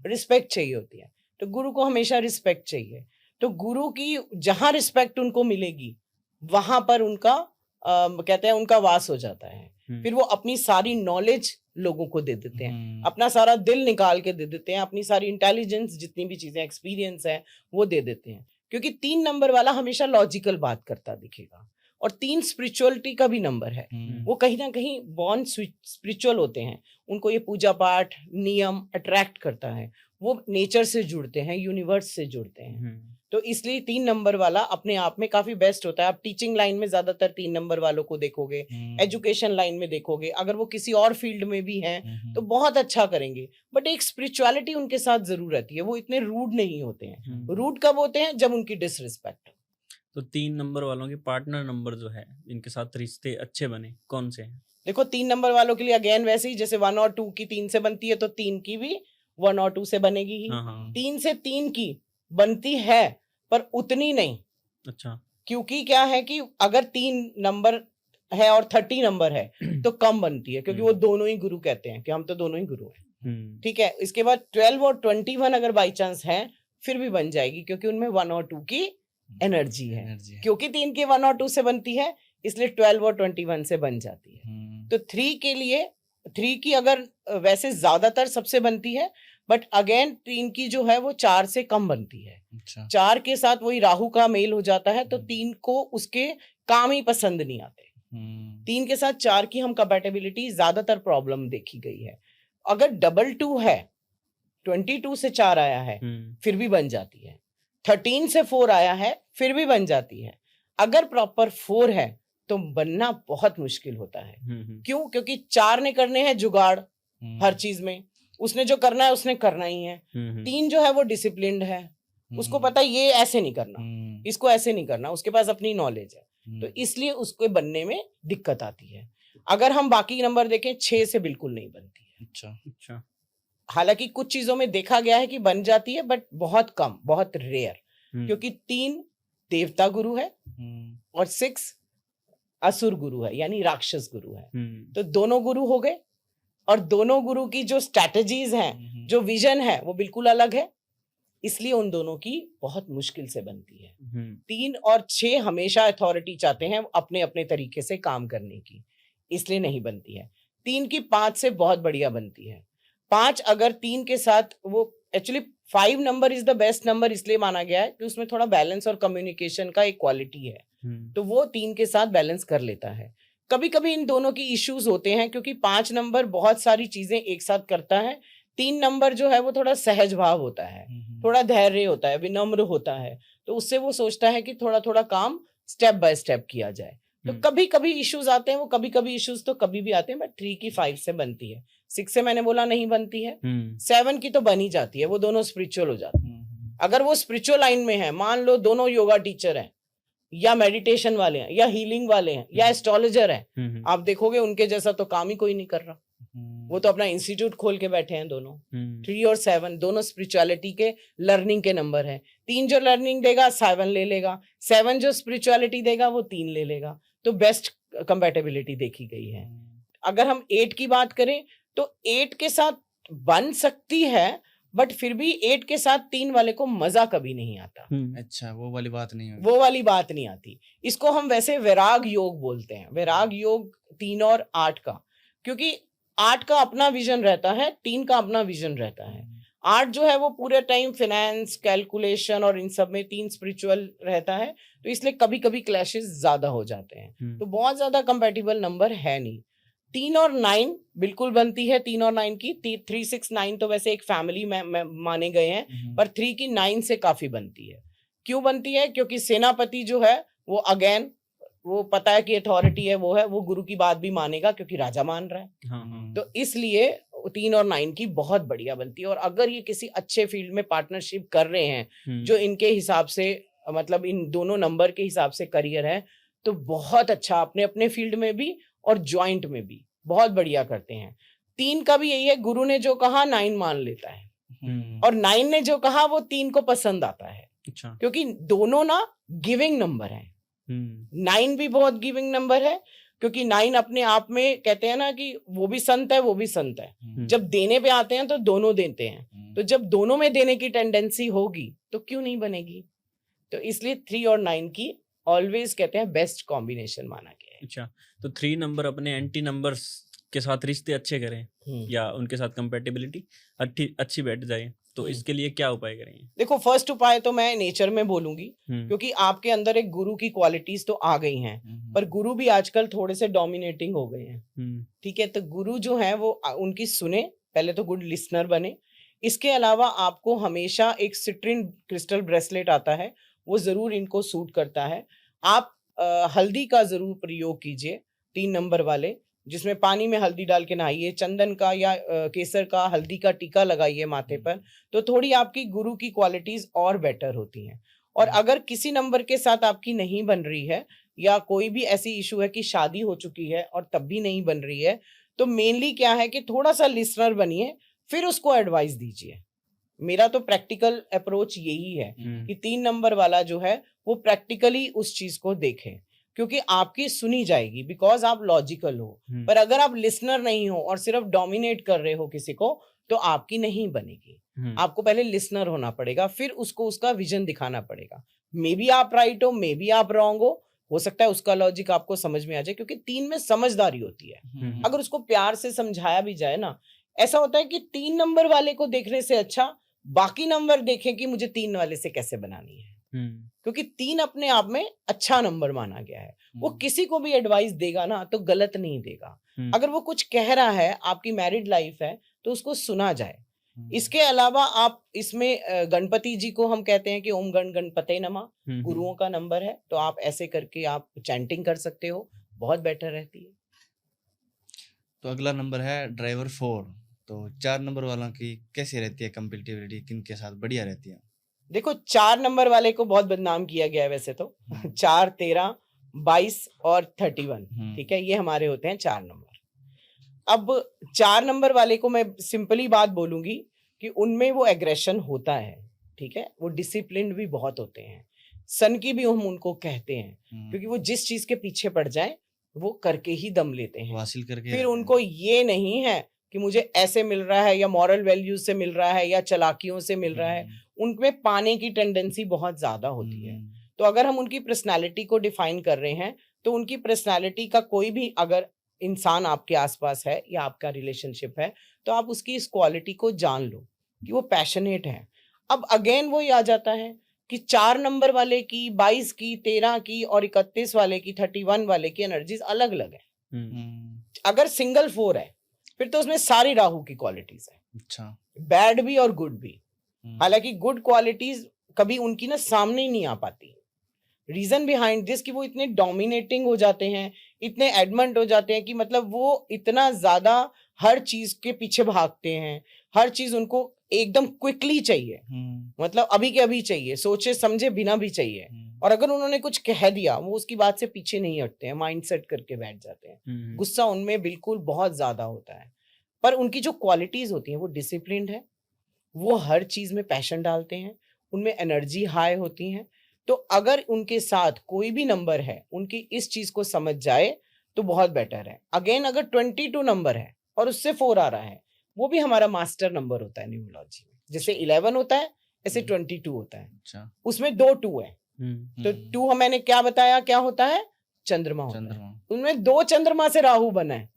Speaker 1: रिस्पेक्ट चाहिए होती है। तो गुरु को हमेशा रिस्पेक्ट चाहिए। तो गुरु की जहां रिस्पेक्ट उनको मिलेगी, वहां पर उनका कहते हैं उनका वास हो जाता है। फिर वो अपनी सारी नॉलेज लोगों को दे देते हैं, अपना सारा दिल निकाल के दे देते हैं, अपनी सारी इंटेलिजेंस, जितनी भी चीजें एक्सपीरियंस है वो दे देते हैं। क्योंकि 3 नंबर वाला हमेशा लॉजिकल बात करता दिखेगा, और 3 स्पिरिचुअलिटी का भी नंबर है। वो कहीं ना कहीं बॉर्न स्पिरिचुअल होते हैं, उनको ये पूजा पाठ नियम अट्रैक्ट करता है, वो नेचर से जुड़ते हैं, यूनिवर्स से जुड़ते हैं। तो इसलिए 3 नंबर वाला अपने आप में काफी बेस्ट होता है। आप टीचिंग लाइन में ज्यादातर 3 नंबर वालों को देखोगे, एजुकेशन लाइन में देखोगे, अगर वो किसी और फील्ड में भी हैं तो बहुत अच्छा करेंगे। बट एक स्पिरिचुअलिटी उनके साथ जरूर रहती है, वो इतने रूड नहीं होते हैं। रूड कब होते हैं? जब उनकी डिसरिस्पेक्ट।
Speaker 2: तो 3 नंबर वालों के पार्टनर नंबर जो है, इनके साथ रिश्ते अच्छे बने, कौन से हैं?
Speaker 1: देखो, 3 नंबर वालों के लिए अगेन वैसे ही, जैसे 1 और 2 की 3 से बनती है, तो 3 की भी 1 और 2 से बनेगी ही। 3 से 3 की बनती है, पर उतनी नहीं।
Speaker 2: अच्छा,
Speaker 1: क्योंकि क्या है कि अगर 3 नंबर है और 30 नंबर है तो कम बनती है, क्योंकि वो दोनों ही गुरु कहते हैं कि हम तो दोनों ही गुरु हैं। ठीक है, इसके बाद 12 और 21 अगर बाई चांस है फिर भी बन जाएगी, क्योंकि उनमें 1 और 2 की एनर्जी है। क्योंकि 3 की 1 और 2 से बनती है, इसलिए 12 और 21 से बन जाती है। तो 3 के लिए, 3 की अगर वैसे ज्यादातर सबसे बनती है, बट अगेन 3 की जो है वो 4 से कम बनती है। 4 के साथ वही राहु का मेल हो जाता है, तो 3 को उसके काम ही पसंद नहीं आते। 3 के साथ 4 की हम कंपैटिबिलिटी ज्यादातर प्रॉब्लम देखी गई है। अगर 2 है, 22 से 4 आया है फिर भी बन जाती है, 13 से 4 आया है फिर भी बन जाती है। अगर प्रॉपर 4 है तो बनना बहुत मुश्किल होता है। क्यों? क्योंकि 4 ने करने हैं जुगाड़ हर चीज में, उसने जो करना है उसने करना ही है। 3 जो है वो डिसिप्लिन्ड है, उसको पता है ये ऐसे नहीं करना, इसको ऐसे नहीं करना, उसके पास अपनी नॉलेज है, तो इसलिए उसको बनने में दिक्कत आती है। अगर हम बाकी नंबर देखें, 6 से बिल्कुल नहीं बनती है।
Speaker 2: अच्छा।
Speaker 1: हालांकि कुछ चीजों में देखा गया है कि बन जाती है, बट बहुत कम, बहुत रेयर। क्योंकि 3 देवता गुरु है और 6 असुर गुरु है, यानी राक्षस गुरु है। तो दोनों गुरु हो गए, और दोनों गुरु की जो स्ट्रैटेजीज हैं, जो विजन है, वो बिल्कुल अलग है, इसलिए उन दोनों की बहुत मुश्किल से बनती है। 3 और 6 हमेशा अथॉरिटी चाहते हैं अपने अपने तरीके से काम करने की, इसलिए नहीं बनती है। 3 की 5 से बहुत बढ़िया बनती है। 5 अगर 3 के साथ, वो actually 5 number is the best number इसलिए माना गया है कि उसमें थोड़ा बैलेंस और कम्युनिकेशन का एक क्वालिटी है, तो वो 3 के साथ बैलेंस कर लेता है। कभी कभी इन दोनों की इश्यूज होते हैं, क्योंकि 5 नंबर बहुत सारी चीजें एक साथ करता है। 3 नंबर जो है वो थोड़ा सहज भाव होता है, थोड़ा धैर्य होता है, विनम्र होता है, तो उससे वो सोचता है कि थोड़ा थोड़ा काम स्टेप बाय स्टेप किया जाए। तो कभी कभी इश्यूज आते हैं, वो कभी कभी इश्यूज तो कभी भी आते हैं, बट 3 की 5 से बनती है। 6 से मैंने बोला नहीं बनती है, 7 की तो बन ही जाती है, वो दोनों स्पिरिचुअल हो जाते हैं। अगर वो स्पिरिचुअल लाइन में है, मान लो दोनों योगा टीचर हैं, या मेडिटेशन वाले हैं या हीलिंग वाले हैं या एस्ट्रोलॉजर हैं, आप देखोगे उनके जैसा तो काम ही कोई नहीं कर रहा। वो तो अपना इंस्टीट्यूट खोल के बैठे हैं दोनों। 3 और 7 दोनों स्पिरिचुअलिटी के लर्निंग के नंबर हैं। 3 जो लर्निंग देगा 7 ले लेगा, 7 जो स्पिरिचुअलिटी देगा वो 3 ले लेगा। तो बेस्ट कंपैटिबिलिटी देखी गई है। अगर हम 8 की बात करें तो 8 के साथ बन सकती है, बट फिर भी 8 के साथ 3 वाले को मजा कभी नहीं आता।
Speaker 3: अच्छा, वो वाली बात नहीं होगी।
Speaker 1: वो वाली बात नहीं आती। इसको हम वैसे वैराग योग बोलते हैं, वैराग योग 3 और 8 का, क्योंकि 8 का अपना विजन रहता है, 3 का अपना विजन रहता है। 8 जो है वो पूरे टाइम फाइनेंस, कैलकुलेशन और इन सब में, 3 स्पिरिचुअल रहता है, तो इसलिए कभी कभी क्लैशेस ज्यादा हो जाते हैं। तो बहुत ज्यादा कंपैटिबल नंबर है नहीं। 3 और 9 बिल्कुल बनती है। 3 और 9 की 3, 6, 9 तो वैसे एक फैमिली में माने गए हैं, पर 3 की 9 से काफी बनती है। क्यों बनती है? क्योंकि सेनापति जो है वो अगेन, वो पता है कि अथॉरिटी है, वो गुरु की बात भी मानेगा क्योंकि राजा मान रहा है। तो इसलिए 3 और 9 की बहुत बढ़िया बनती है। और अगर ये किसी अच्छे फील्ड में पार्टनरशिप कर रहे हैं, जो इनके हिसाब से, मतलब इन दोनों नंबर के हिसाब से करियर है, तो बहुत अच्छा अपने अपने फील्ड में भी और ज्वाइंट में भी बहुत बढ़िया करते हैं। 3 का भी यही है, गुरु ने जो कहा 9 मान लेता है, और 9 ने जो कहा वो 3 को पसंद आता है।
Speaker 2: अच्छा।
Speaker 1: क्योंकि दोनों ना गिविंग नंबर है। 9 भी बहुत गिविंग नंबर है, क्योंकि 9 अपने आप में कहते हैं ना कि वो भी संत है, वो भी संत है। जब देने पे आते हैं तो दोनों देते हैं, तो जब दोनों में देने की टेंडेंसी होगी तो क्यों नहीं बनेगी। तो इसलिए 3 और 9 की ऑलवेज कहते हैं बेस्ट कॉम्बिनेशन माना गया है।
Speaker 2: अच्छा, तो 3 नंबर अपने एंटी नंबर्स के साथ रिश्ते अच्छे करें या उनके साथ कंपैटिबिलिटी अच्छी बैठ जाए, तो इसके लिए क्या उपाय करेंगे?
Speaker 1: देखो, फर्स्ट उपाय तो मैं नेचर में बोलूंगी, क्योंकि आपके अंदर एक गुरु की क्वालिटीज तो आ गई हैं, पर गुरु भी आजकल थोड़े से डोमिनेटिंग हो गए हैं। ठीक है, तो गुरु जो है वो उनकी सुने, पहले तो गुड लिसनर बने। इसके अलावा आपको हमेशा एक सिट्रिन क्रिस्टल ब्रेसलेट आता है, वो जरूर इनको सूट करता है। आप हल्दी का जरूर प्रयोग कीजिए, 3 नंबर वाले, जिसमें पानी में हल्दी डाल के नहाइए। चंदन का या केसर का हल्दी का टीका लगाइए माथे पर, तो थोड़ी आपकी गुरु की क्वालिटीज और बेटर होती हैं। और अगर किसी नंबर के साथ आपकी नहीं बन रही है, या कोई भी ऐसी इशू है कि शादी हो चुकी है और तब भी नहीं बन रही है, तो मेनली क्या है कि थोड़ा सा लिसनर बनिए, फिर उसको एडवाइस दीजिए। मेरा तो प्रैक्टिकल अप्रोच यही है कि 3 नंबर वाला जो है वो प्रैक्टिकली उस चीज को देखे, क्योंकि आपकी सुनी जाएगी, बिकॉज आप लॉजिकल हो। पर अगर आप लिसनर नहीं हो और सिर्फ डोमिनेट कर रहे हो किसी को, तो आपकी नहीं बनेगी। आपको पहले लिसनर होना पड़ेगा, फिर उसको उसका विजन दिखाना पड़ेगा। मे बी आप राइट हो, मे बी आप रॉन्ग हो सकता है उसका लॉजिक आपको समझ में आ जाए, क्योंकि 3 में समझदारी होती है। अगर उसको प्यार से समझाया भी जाए ना, ऐसा होता है कि 3 नंबर वाले को देखने से अच्छा बाकी नंबर देखें कि मुझे 3 वाले से कैसे बनानी है, क्योंकि 3 अपने आप में अच्छा नंबर माना गया है। वो किसी को भी एडवाइस देगा ना तो गलत नहीं देगा। अगर वो कुछ कह रहा है, आपकी मैरिड लाइफ है, तो उसको सुना जाए। इसके अलावा आप इसमें गणपति जी को हम कहते हैं कि ओम गण गणपते नमः, गुरुओं का नंबर है, तो आप ऐसे करके आप चैंटिंग कर सकते हो, बहुत बेटर रहती है।
Speaker 3: तो अगला नंबर है ड्राइवर 4। तो 4 नंबर वालों की कैसी रहती है कंपैटिबिलिटी, किन के साथ बढ़िया रहती है?
Speaker 1: देखो, 4 नंबर वाले को बहुत बदनाम किया गया है वैसे तो। 4, 13, 22 और 31, ठीक है, ये हमारे होते हैं 4 नंबर। अब 4 नंबर वाले को मैं सिंपली बात बोलूंगी कि उनमें वो एग्रेशन होता है, ठीक है, वो डिसिप्लिन भी बहुत होते हैं। सन की भी हम उनको कहते हैं, क्योंकि वो जिस चीज के पीछे पड़ जाए वो करके ही दम लेते हैं,
Speaker 3: हासिल करके।
Speaker 1: फिर उनको ये नहीं है कि मुझे ऐसे मिल रहा है या मॉरल वैल्यूज से मिल रहा है या चालाकियों से मिल रहा है, उनमें पाने की टेंडेंसी बहुत ज्यादा होती है। तो अगर हम उनकी पर्सनालिटी को डिफाइन कर रहे हैं, तो उनकी पर्सनालिटी का कोई भी अगर इंसान आपके आसपास है या आपका रिलेशनशिप है, तो आप उसकी इस क्वालिटी को जान लो कि वो पैशनेट है। अब अगेन वो ही आ जाता है कि 4 नंबर वाले की, 22 की, 13 की और 31 वाले की, 31 वाले की एनर्जीज अलग अलग है। अगर सिंगल 4 है, फिर तो उसमें सारी राहु की क्वालिटीज है।
Speaker 3: अच्छा,
Speaker 1: बैड भी और गुड भी। हालांकि गुड क्वालिटीज कभी उनकी ना सामने ही नहीं आ पाती। रीजन बिहाइंड दिस कि वो इतने डोमिनेटिंग हो जाते हैं, इतने एडमेंट हो जाते हैं कि मतलब वो इतना ज्यादा हर चीज के पीछे भागते हैं, हर चीज उनको एकदम क्विकली चाहिए, मतलब अभी के अभी चाहिए, सोचे समझे बिना भी चाहिए। और अगर उन्होंने कुछ कह दिया वो उसकी बात से पीछे नहीं हटते हैं, माइंड सेट करके बैठ जाते हैं। गुस्सा उनमें बिल्कुल बहुत ज्यादा होता है, पर उनकी जो क्वालिटीज होती हैं वो डिसिप्लिन्ड है, वो हर चीज में पैशन डालते हैं, उनमें एनर्जी हाई होती है। तो अगर उनके साथ कोई भी नंबर है उनकी इस चीज को समझ जाए तो बहुत बेटर है। अगेन अगर 22 नंबर है और उससे 4 आ रहा है, वो भी हमारा मास्टर नंबर होता है न्यूमरोलॉजी में। जैसे 11 होता है ऐसे 22 होता है।
Speaker 3: अच्छा।
Speaker 1: उसमें 2 2 है, तो 2 मैंने क्या बताया क्या होता है, चंद्रमा होता है। उनमें 2 चंद्रमा से राहु बना है।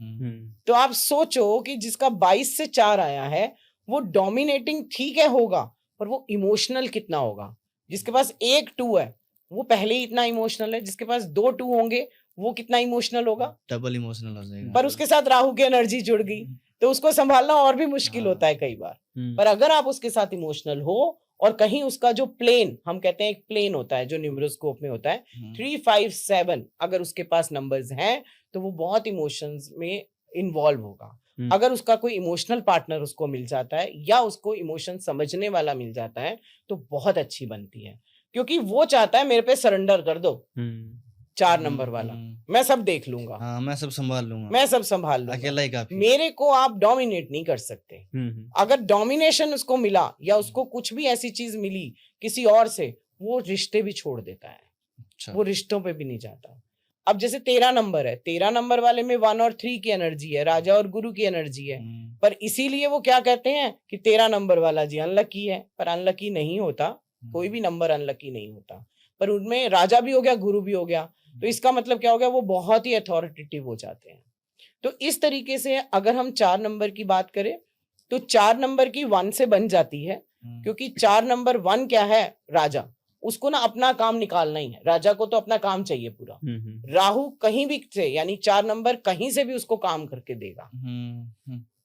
Speaker 1: तो आप सोचो कि जिसका 22 से 4 आया है वो डोमिनेटिंग ठीक है होगा, पर वो इमोशनल कितना होगा। जिसके पास 1 2 है वो पहले ही इतना इमोशनल है, जिसके पास 2 2 होंगे वो कितना इमोशनल होगा,
Speaker 3: डबल इमोशनल हो जाएगा।
Speaker 1: पर उसके साथ राहु की एनर्जी जुड़ गई तो उसको संभालना और भी मुश्किल होता है कई बार। पर अगर आप उसके साथ इमोशनल हो और कहीं उसका जो प्लेन, हम कहते हैं एक प्लेन होता है जो न्यूमरोस्कोप में होता है 3 5 7, अगर उसके पास नंबर्स हैं तो वो बहुत इमोशंस में इन्वॉल्व होगा। अगर उसका कोई इमोशनल पार्टनर उसको मिल जाता है या उसको इमोशन समझने वाला मिल जाता है तो बहुत अच्छी बनती है, क्योंकि वो चाहता है मेरे पे सरेंडर कर दो। 4 नंबर वाला मैं सब देख लूंगा,
Speaker 3: हाँ, मैं सब संभाल लूंगा,
Speaker 1: मैं सब संभाल लूंगा,
Speaker 3: अकेला ही काफी।
Speaker 1: मेरे को आप डोमिनेट नहीं कर सकते। अगर डोमिनेशन उसको मिला या उसको कुछ भी ऐसी चीज मिली किसी और से, वो रिश्ते भी छोड़ देता है।
Speaker 3: अच्छा।
Speaker 1: वो रिश्तों पे भी नहीं जाता। अब जैसे 13 नंबर है, 13 नंबर वाले में 1 और 3 की एनर्जी है, राजा और गुरु की एनर्जी है, पर इसीलिए वो क्या कहते हैं कि 13 नंबर वाला जी अनलकी है, पर अनलकी नहीं होता, कोई भी नंबर अनलकी नहीं होता, पर उनमें राजा भी हो गया गुरु भी हो गया, तो इसका मतलब क्या हो गया, वो बहुत ही अथॉरिटेटिव हो जाते हैं। तो इस तरीके से अगर हम 4 नंबर की बात करें तो 4 नंबर की 1 से बन जाती है, क्योंकि 4 नंबर 1 क्या है, राजा, उसको ना अपना काम निकालना ही है, राजा को तो अपना काम चाहिए पूरा। राहु कहीं भी से, यानी 4 नंबर कहीं से भी उसको काम करके देगा।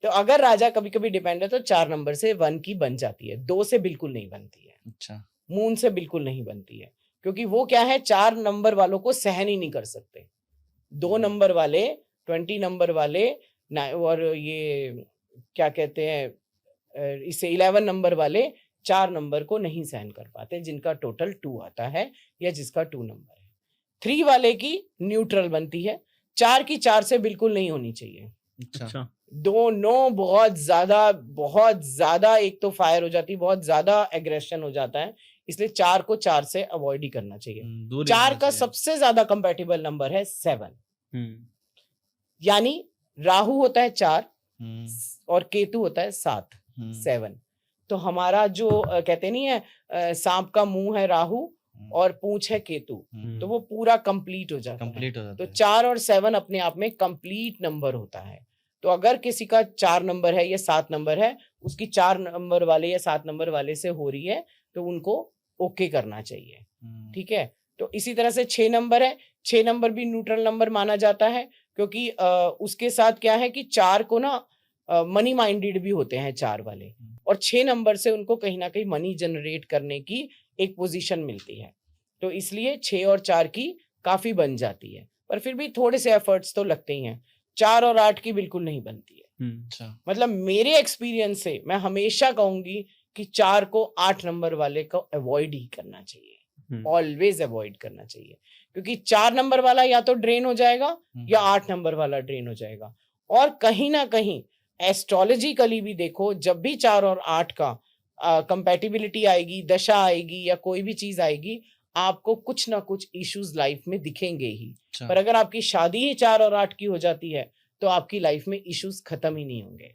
Speaker 1: तो अगर राजा कभी कभी डिपेंड है तो 4 नंबर से 1 की बन जाती है, 2 से बिल्कुल नहीं बनती है। अच्छा। मून से बिल्कुल नहीं बनती है, क्योंकि वो क्या है, 4 नंबर वालों को सहन ही नहीं कर सकते। 2 नंबर वाले, 20 नंबर वाले और ये क्या कहते हैं इसे 11 नंबर वाले 4 नंबर को नहीं सहन कर पाते, जिनका टोटल 2 आता है या जिसका 2 नंबर है। 3 वाले की न्यूट्रल बनती है, 4 की 4 से बिल्कुल नहीं होनी चाहिए। अच्छा। दोनों बहुत ज्यादा एक तो फायर हो जाती है, बहुत ज्यादा एग्रेशन हो जाता है, इसलिए 4 को 4 से अवॉइड ही करना चाहिए। 4 का सबसे ज्यादा कंपैटिबल नंबर है 7, यानी राहु होता है 4 और केतु होता है 7, 7। तो हमारा जो कहते नहीं है सांप का मुंह है राहु और पूंछ है केतु, तो वो पूरा कंप्लीट हो जाता है। तो 4 और 7 अपने आप में कंप्लीट नंबर होता है। तो अगर किसी का 4 नंबर है या 7 नंबर है, उसकी 4 नंबर वाले या 7 नंबर वाले से हो रही है तो उनको ओके करना चाहिए। ठीक है। तो इसी तरह से 6 नंबर है, 6 नंबर भी न्यूट्रल नंबर माना जाता है, क्योंकि उसके साथ क्या है कि 4 को ना मनी माइंडेड भी होते हैं 4 वाले, और 6 नंबर से उनको कहीं ना कहीं मनी जनरेट करने की एक पोजीशन मिलती है। तो इसलिए 6 और 4 की काफी बन जाती है, पर फिर भी थोड़े से एफर्ट्स तो लगते ही हैं। 4 और 8 की बिल्कुल नहीं बनती है। मतलब मेरे एक्सपीरियंस से मैं हमेशा कहूंगी कि 4 को 8 नंबर वाले को अवॉइड ही करना चाहिए, ऑलवेज अवॉइड करना चाहिए, क्योंकि 4 नंबर वाला या तो ड्रेन हो जाएगा या 8 नंबर वाला ड्रेन हो जाएगा। और कहीं ना कहीं एस्ट्रोलॉजिकली भी देखो, जब भी 4 और 8 का कंपैटिबिलिटी आएगी, दशा आएगी या कोई भी चीज आएगी, आपको कुछ ना कुछ इश्यूज लाइफ में दिखेंगे ही। पर अगर आपकी शादी ही 4 और 8 की हो जाती है तो आपकी लाइफ में इश्यूज खत्म ही नहीं होंगे,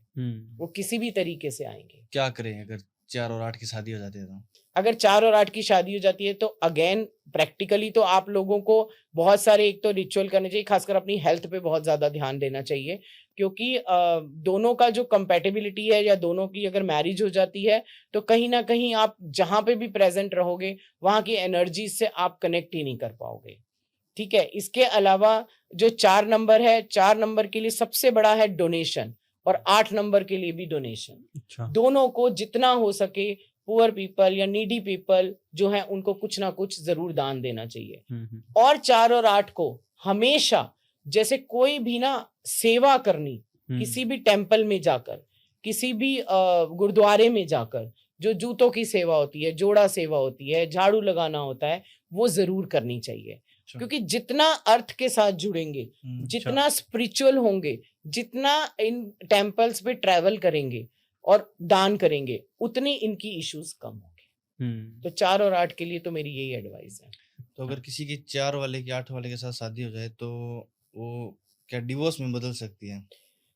Speaker 1: वो किसी भी तरीके से आएंगे।
Speaker 3: क्या करें अगर 4 और 8 की शादी हो जाती है तो?
Speaker 1: अगर 4 और 8 की शादी हो जाती है तो अगेन प्रैक्टिकली तो आप लोगों को बहुत सारे एक तो रिचुअल करने चाहिए, खासकर अपनी हेल्थ पे बहुत ज्यादा ध्यान देना चाहिए, क्योंकि दोनों का जो कंपैटिबिलिटी है या दोनों की अगर मैरिज हो जाती है तो कहीं ना कहीं आप जहां पे भी प्रेजेंट रहोगे वहां की एनर्जी से आप कनेक्ट ही नहीं कर पाओगे। ठीक है। इसके अलावा जो 4 नंबर है, 4 नंबर के लिए सबसे बड़ा है डोनेशन, और 8 नंबर के लिए भी डोनेशन। अच्छा। दोनों को जितना हो सके पुअर पीपल या नीडी पीपल जो है उनको कुछ ना कुछ जरूर दान देना चाहिए। और 4 और 8 को हमेशा जैसे कोई भी ना सेवा करनी, किसी भी टेम्पल में जाकर, किसी भी गुरुद्वारे में जाकर, जो जूतों की सेवा होती है, जोड़ा सेवा होती है, झाड़ू लगाना होता है, वो जरूर करनी चाहिए।
Speaker 3: अच्छा।
Speaker 1: क्योंकि जितना अर्थ के साथ जुड़ेंगे, जितना स्पिरिचुअल होंगे, जितना इन टेम्पल्स पे ट्रैवल करेंगे और दान करेंगे, उतनी इनकी इश्यूज कम होंगे। तो 4 और 8 के लिए तो मेरी यही एडवाइस है।
Speaker 3: तो अगर किसी की 4 वाले की 8 वाले के साथ शादी हो जाए तो वो क्या डिवोर्स में बदल सकती है?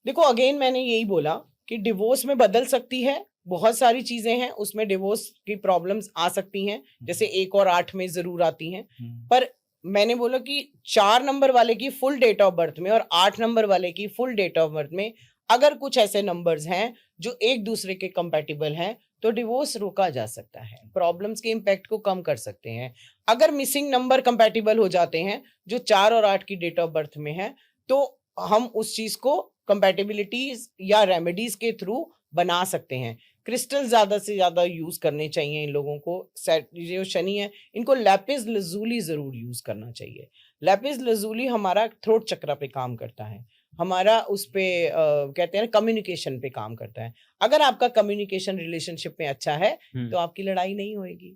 Speaker 1: देखो, अगेन मैंने यही बोला कि डिवोर्स में बदल सकती है। बहुत सारी चीजें हैं उसमें डिवोर्स की प्रॉब्लम्स आ सकती हैं, जैसे 1 और 8 में जरूर आती हैं। पर मैंने बोला कि 4 नंबर वाले की फुल डेट ऑफ बर्थ में और 8 नंबर वाले की फुल डेट ऑफ बर्थ में अगर कुछ ऐसे नंबर्स हैं जो एक दूसरे के कंपैटिबल हैं, तो डिवोर्स रोका जा सकता है, प्रॉब्लम्स के इम्पैक्ट को कम कर सकते हैं। अगर मिसिंग नंबर कंपैटिबल हो जाते हैं जो 4 और 8 की डेट ऑफ बर्थ में है, तो हम उस चीज को कंपैटिबिलिटीज या रेमेडीज के थ्रू बना सकते हैं। क्रिस्टल ज्यादा से ज्यादा यूज करने चाहिए इन लोगों को। जो शनि है, इनको लैपिस लजूली जरूर यूज करना चाहिए। लैपिस लजूली हमारा थ्रोट चक्र पे काम करता है, हमारा उस पे कहते हैं कम्युनिकेशन पे काम करता है। अगर आपका कम्युनिकेशन रिलेशनशिप में अच्छा है तो आपकी लड़ाई नहीं होगी,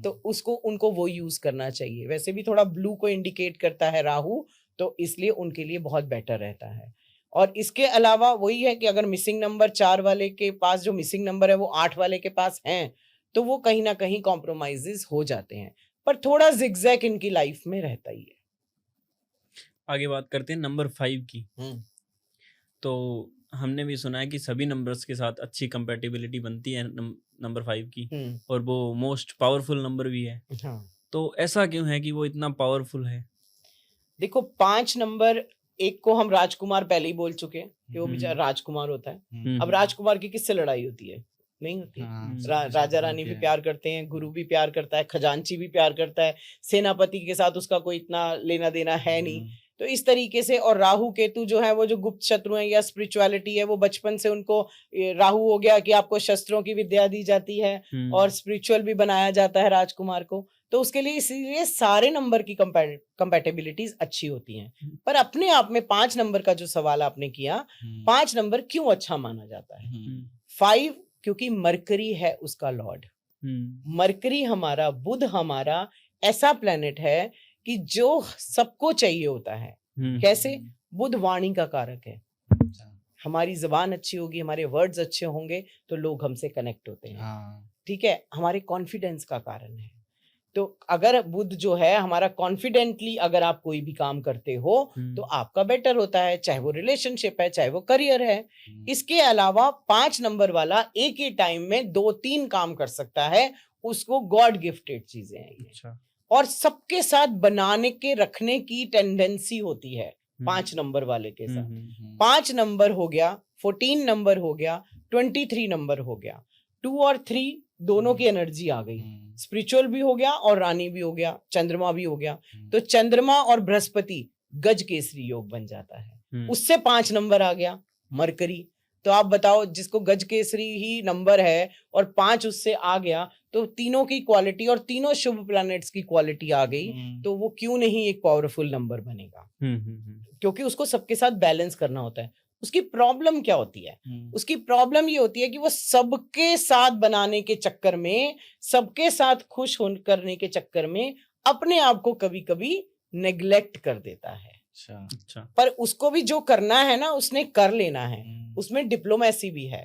Speaker 1: तो उसको उनको वो यूज करना चाहिए। वैसे भी थोड़ा ब्लू को इंडिकेट करता है राहु, तो इसलिए उनके लिए बहुत बेटर रहता है। और इसके अलावा वही है कि अगर मिसिंग नंबर 4 वाले के पास जो मिसिंग नंबर है वो 8 वाले के पास हैं, तो वो कहीं ना कहीं कॉम्प्रोमाइजेस हो जाते हैं, पर थोड़ा जिगजैग इनकी लाइफ में रहता ही है।
Speaker 2: आगे बात करते हैं नंबर 5 की। तो हमने भी सुना है कि सभी नंबर्स के साथ अच्छी कंपैटिबिलिटी बनती है नंबर 5 की, और वो मोस्ट पावरफुल नंबर भी है।
Speaker 1: हाँ।
Speaker 2: तो ऐसा क्यों है कि वो इतना पावरफुल है?
Speaker 1: देखो, 5 नंबर, एक को हम राजकुमार पहले ही बोल चुके हैं कि वो बेचारा राजकुमार होता है। अब राजकुमार की किससे लड़ाई होती है? नहीं होती। राजा रानी भी प्यार करते हैं, गुरु भी प्यार करता है, खजांची भी प्यार करता है, सेनापति के साथ उसका कोई इतना लेना देना है नहीं। तो इस तरीके से, और राहु केतु जो है वो जो गुप्त शत्रु हैं या स्पिरिचुअलिटी है, वो बचपन से उनको, राहु हो गया कि आपको शस्त्रों की विद्या दी जाती है और स्पिरिचुअल भी बनाया जाता है राजकुमार को, तो उसके लिए इसीलिए सारे नंबर की कंपैटिबिलिटीज अच्छी होती हैं। पर अपने आप में 5 नंबर का जो सवाल आपने किया, 5 नंबर क्यों अच्छा माना जाता है? 5 क्योंकि मरकरी है उसका लॉर्ड। मरकरी हमारा, बुध हमारा ऐसा प्लेनेट है कि जो सबको चाहिए होता है। कैसे? बुध वाणी का कारक है। हमारी जबान अच्छी होगी, हमारे वर्ड्स अच्छे होंगे तो लोग हमसे कनेक्ट होते हैं। ठीक है, हमारे कॉन्फिडेंस का कारण है। तो अगर बुध जो है हमारा, कॉन्फिडेंटली अगर आप कोई भी काम करते हो तो आपका बेटर होता है, चाहे वो रिलेशनशिप है, चाहे वो करियर है। इसके अलावा 5 नंबर वाला एक ही टाइम में 2-3 काम कर सकता है, उसको गॉड गिफ्टेड चीजें हैं। अच्छा। और सबके साथ बनाने के रखने की टेंडेंसी होती है 5 नंबर वाले के साथ। 5 नंबर हो गया, 14 नंबर हो गया, 23 नंबर हो गया, 2 और 3 दोनों की एनर्जी आ गई, स्पिरिचुअल भी हो गया और रानी भी हो गया, चंद्रमा भी हो गया। तो चंद्रमा और बृहस्पति गज केसरी योग बन जाता है। उससे 5 नंबर आ गया, मरकरी। तो आप बताओ, जिसको गज केसरी ही नंबर है और 5 उससे आ गया, तो तीनों की क्वालिटी और तीनों शुभ प्लैनेट्स की क्वालिटी आ गई, तो वो क्यों नहीं एक पावरफुल नंबर बनेगा? क्योंकि उसको सबके साथ बैलेंस करना होता है। उसकी प्रॉब्लम क्या होती है? उसकी प्रॉब्लम ये होती है कि वो सबके साथ बनाने के चक्कर में, सबके साथ खुश करने के चक्कर में अपने आप को कभी कभी नेग्लेक्ट कर देता है। अच्छा। पर उसको भी जो करना है ना, उसने कर लेना है, उसमें डिप्लोमेसी भी है।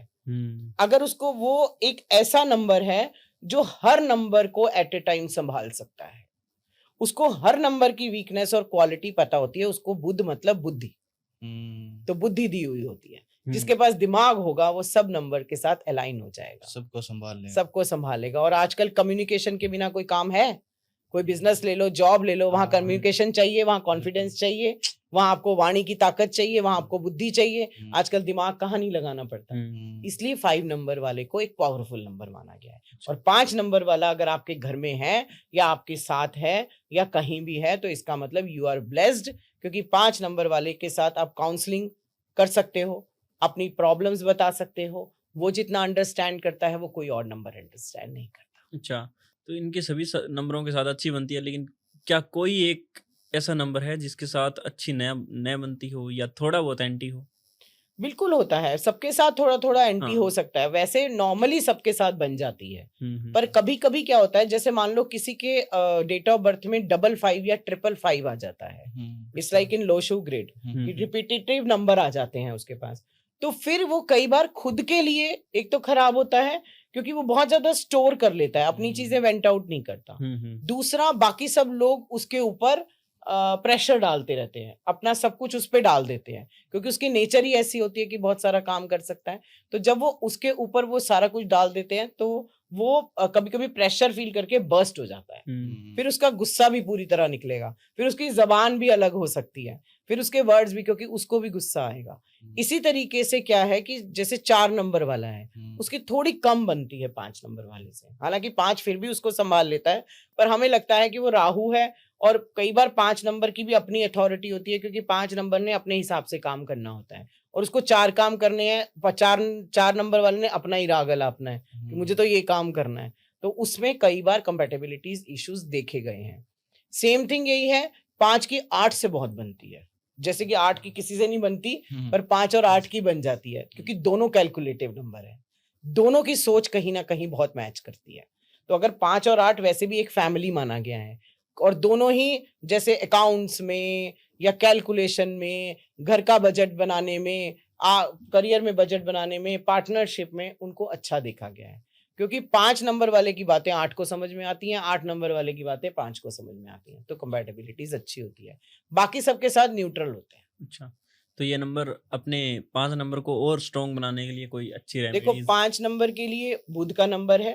Speaker 1: अगर उसको, वो एक ऐसा नंबर है जो हर नंबर को एट ए टाइम संभाल सकता है, उसको हर नंबर की वीकनेस और क्वालिटी पता होती है। उसको बुद्ध मतलब बुद्धि, तो बुद्धि दी हुई होती है। जिसके पास दिमाग होगा वो सब नंबर के साथ अलाइन हो जाएगा, सबको संभालेगा। और आजकल कम्युनिकेशन के बिना कोई काम है? कोई बिजनेस ले लो, जॉब ले लो, वहां कम्युनिकेशन चाहिए, वहां कॉन्फिडेंस चाहिए, वहां आपको वाणी की ताकत चाहिए, वहां आपको बुद्धि चाहिए। आजकल दिमाग कहाँ नहीं लगाना पड़ता। इसलिए 5 नंबर वाले को एक पावरफुल नंबर माना गया है। और 5 नंबर वाला अगर आपके घर में है या आपके साथ है या कहीं भी है, तो इसका मतलब यू आर ब्लेस्ड, क्योंकि 5 नंबर वाले के साथ आप काउंसलिंग कर सकते हो, अपनी प्रॉब्लम्स बता सकते हो। वो जितना अंडरस्टैंड करता है वो कोई और नंबर अंडरस्टैंड नहीं करता।
Speaker 2: अच्छा, तो इनके सभी नंबरों के साथ अच्छी बनती है, लेकिन क्या कोई एक ऐसा नंबर है जिसके साथ अच्छी नया बनती हो या थोड़ा बहुत एंटी हो?
Speaker 1: बिल्कुल होता है, सबके साथ थोड़ा थोड़ा एंटी
Speaker 2: हाँ।
Speaker 1: हो सकता है, वैसे नॉर्मली सबके साथ बन जाती है। पर कभी कभी क्या होता है, जैसे मान लो किसी के डेट ऑफ बर्थ में 55 या 555 आ जाता है, it's like in Lo Shu grid, repetitive number आ जाते हैं उसके पास, तो फिर वो कई बार खुद के लिए एक तो खराब होता है क्योंकि वो बहुत ज्यादा स्टोर कर लेता है, अपनी चीजें वेंट आउट नहीं करता। दूसरा, बाकी सब लोग उसके ऊपर प्रेशर डालते रहते हैं, अपना सब कुछ उस पर डाल देते हैं क्योंकि उसकी नेचर ही ऐसी होती है कि बहुत सारा काम कर सकता है। तो जब वो उसके ऊपर वो सारा कुछ डाल देते हैं तो वो कभी कभी प्रेशर फील करके बर्स्ट हो जाता है, फिर उसका गुस्सा भी पूरी तरह निकलेगा, फिर उसकी जबान भी अलग हो सकती है, फिर उसके वर्ड्स भी, क्योंकि उसको भी गुस्सा आएगा। इसी तरीके से क्या है कि जैसे 4 नंबर वाला है, उसकी थोड़ी कम बनती है 5 नंबर वाले से, हालांकि 5 फिर भी उसको संभाल लेता है, पर हमें लगता है कि वो राहु है, और कई बार 5 नंबर की भी अपनी अथॉरिटी होती है क्योंकि 5 नंबर ने अपने हिसाब से काम करना होता है और उसको 4 काम करने हैं, 4 नंबर वाले ने अपना ही राग अलापना है कि मुझे तो ये काम करना है, तो उसमें कई बार कंपैटिबिलिटीज इश्यूज देखे गए हैं। सेम थिंग यही है, 5 की 8 से बहुत बनती है, जैसे कि 8 की किसी से नहीं बनती, पर 5 और 8 की बन जाती है क्योंकि दोनों कैलकुलेटिव नंबर है, दोनों की सोच कहीं ना कहीं बहुत मैच करती है। तो अगर 5 और 8 वैसे भी एक फैमिली माना गया है और दोनों ही जैसे अकाउंट्स में या कैलकुलेशन में, घर का बजट बनाने में, करियर में बजट बनाने में, पार्टनरशिप में उनको अच्छा देखा गया है क्योंकि 5 नंबर वाले की बातें 8 को समझ में आती हैं, 8 नंबर वाले की बातें 5 को समझ में आती हैं, तो कंपैटिबिलिटीज अच्छी होती है, बाकी सबके साथ न्यूट्रल होते हैं।
Speaker 2: अच्छा, तो ये नंबर अपने 5 नंबर को और स्ट्रॉन्ग बनाने के लिए कोई अच्छी
Speaker 1: देखो,
Speaker 2: रेमेडीज?
Speaker 1: 5 नंबर के लिए बुध का नंबर है,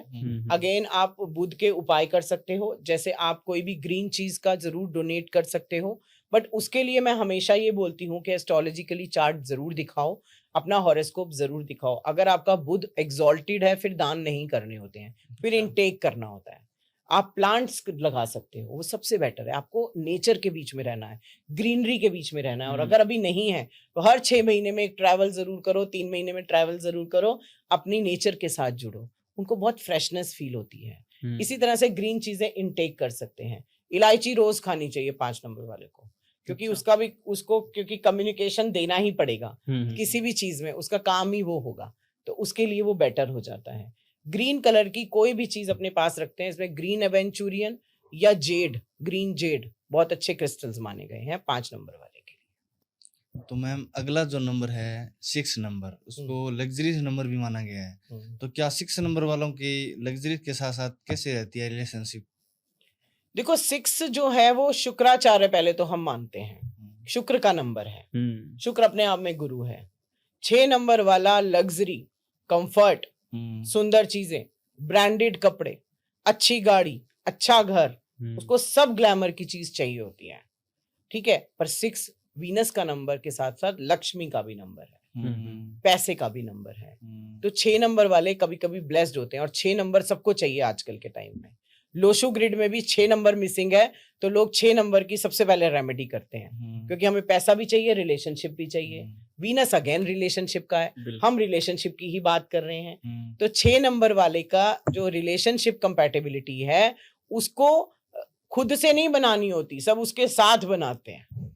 Speaker 1: अगेन आप बुध के उपाय कर सकते हो, जैसे आप कोई भी ग्रीन चीज का जरूर डोनेट कर सकते हो, बट उसके लिए मैं हमेशा ये बोलती हूँ कि एस्ट्रोलॉजिकली चार्ट जरूर दिखाओ, अपना हॉरोस्कोप जरूर दिखाओ। अगर आपका बुध एग्जॉल्टेड है फिर दान नहीं करने होते हैं, फिर इनटेक करना होता है। आप प्लांट्स लगा सकते हो, वो सबसे बेटर है, आपको नेचर के बीच में रहना है, ग्रीनरी के बीच में रहना है, और अगर अभी नहीं है तो हर 6 महीने में एक ट्रैवल जरूर करो, 3 महीने में ट्रैवल जरूर करो, अपनी नेचर के साथ जुड़ो, उनको बहुत फ्रेशनेस फील होती है। इसी तरह से ग्रीन चीजें इनटेक कर सकते हैं, इलायची रोज खानी चाहिए 5 नंबर वाले को, क्योंकि उसका भी उसको क्योंकि कम्युनिकेशन देना ही पड़ेगा किसी भी चीज में, उसका काम ही वो होगा, तो उसके लिए वो बेटर हो जाता है। ग्रीन कलर की कोई भी चीज अपने पास रखते हैं, इसमें ग्रीन एवेंचुरियन या जेड, ग्रीन जेड बहुत अच्छे क्रिस्टल्स माने गए हैं 5 नंबर वाले के लिए।
Speaker 3: तो मैम अगला जो नंबर है 6 नंबर, उसको लग्जरीज नंबर भी माना गया है, तो क्या 6 नंबर वालों की लग्जरी के साथ साथ कैसे रहती है रिलेशनशिप?
Speaker 1: देखो, 6 जो है वो शुक्राचार्य पहले तो हम मानते हैं, शुक्र का नंबर है, शुक्र अपने आप में गुरु है। 6 नंबर वाला लग्जरी, कंफर्ट, सुंदर चीजें, ब्रांडेड कपड़े, अच्छी गाड़ी, अच्छा घर, उसको सब ग्लैमर की चीज चाहिए होती है, ठीक है। पर 6 वीनस का नंबर के साथ साथ लक्ष्मी का भी नंबर है, पैसे का भी नंबर है, तो 6 नंबर वाले कभी कभी ब्लेस्ड होते हैं, और 6 नंबर सबको चाहिए आजकल के टाइम में। लोशु ग्रिड में भी 6 नंबर मिसिंग है तो लोग 6 नंबर की सबसे पहले रेमेडी करते हैं, क्योंकि हमें पैसा भी चाहिए, रिलेशनशिप भी चाहिए। वीनस अगेन रिलेशनशिप का है, हम रिलेशनशिप की ही बात कर रहे हैं, तो 6 नंबर वाले का जो रिलेशनशिप कंपैटिबिलिटी है उसको खुद से नहीं बनानी होती, सब उसके साथ बनाते हैं।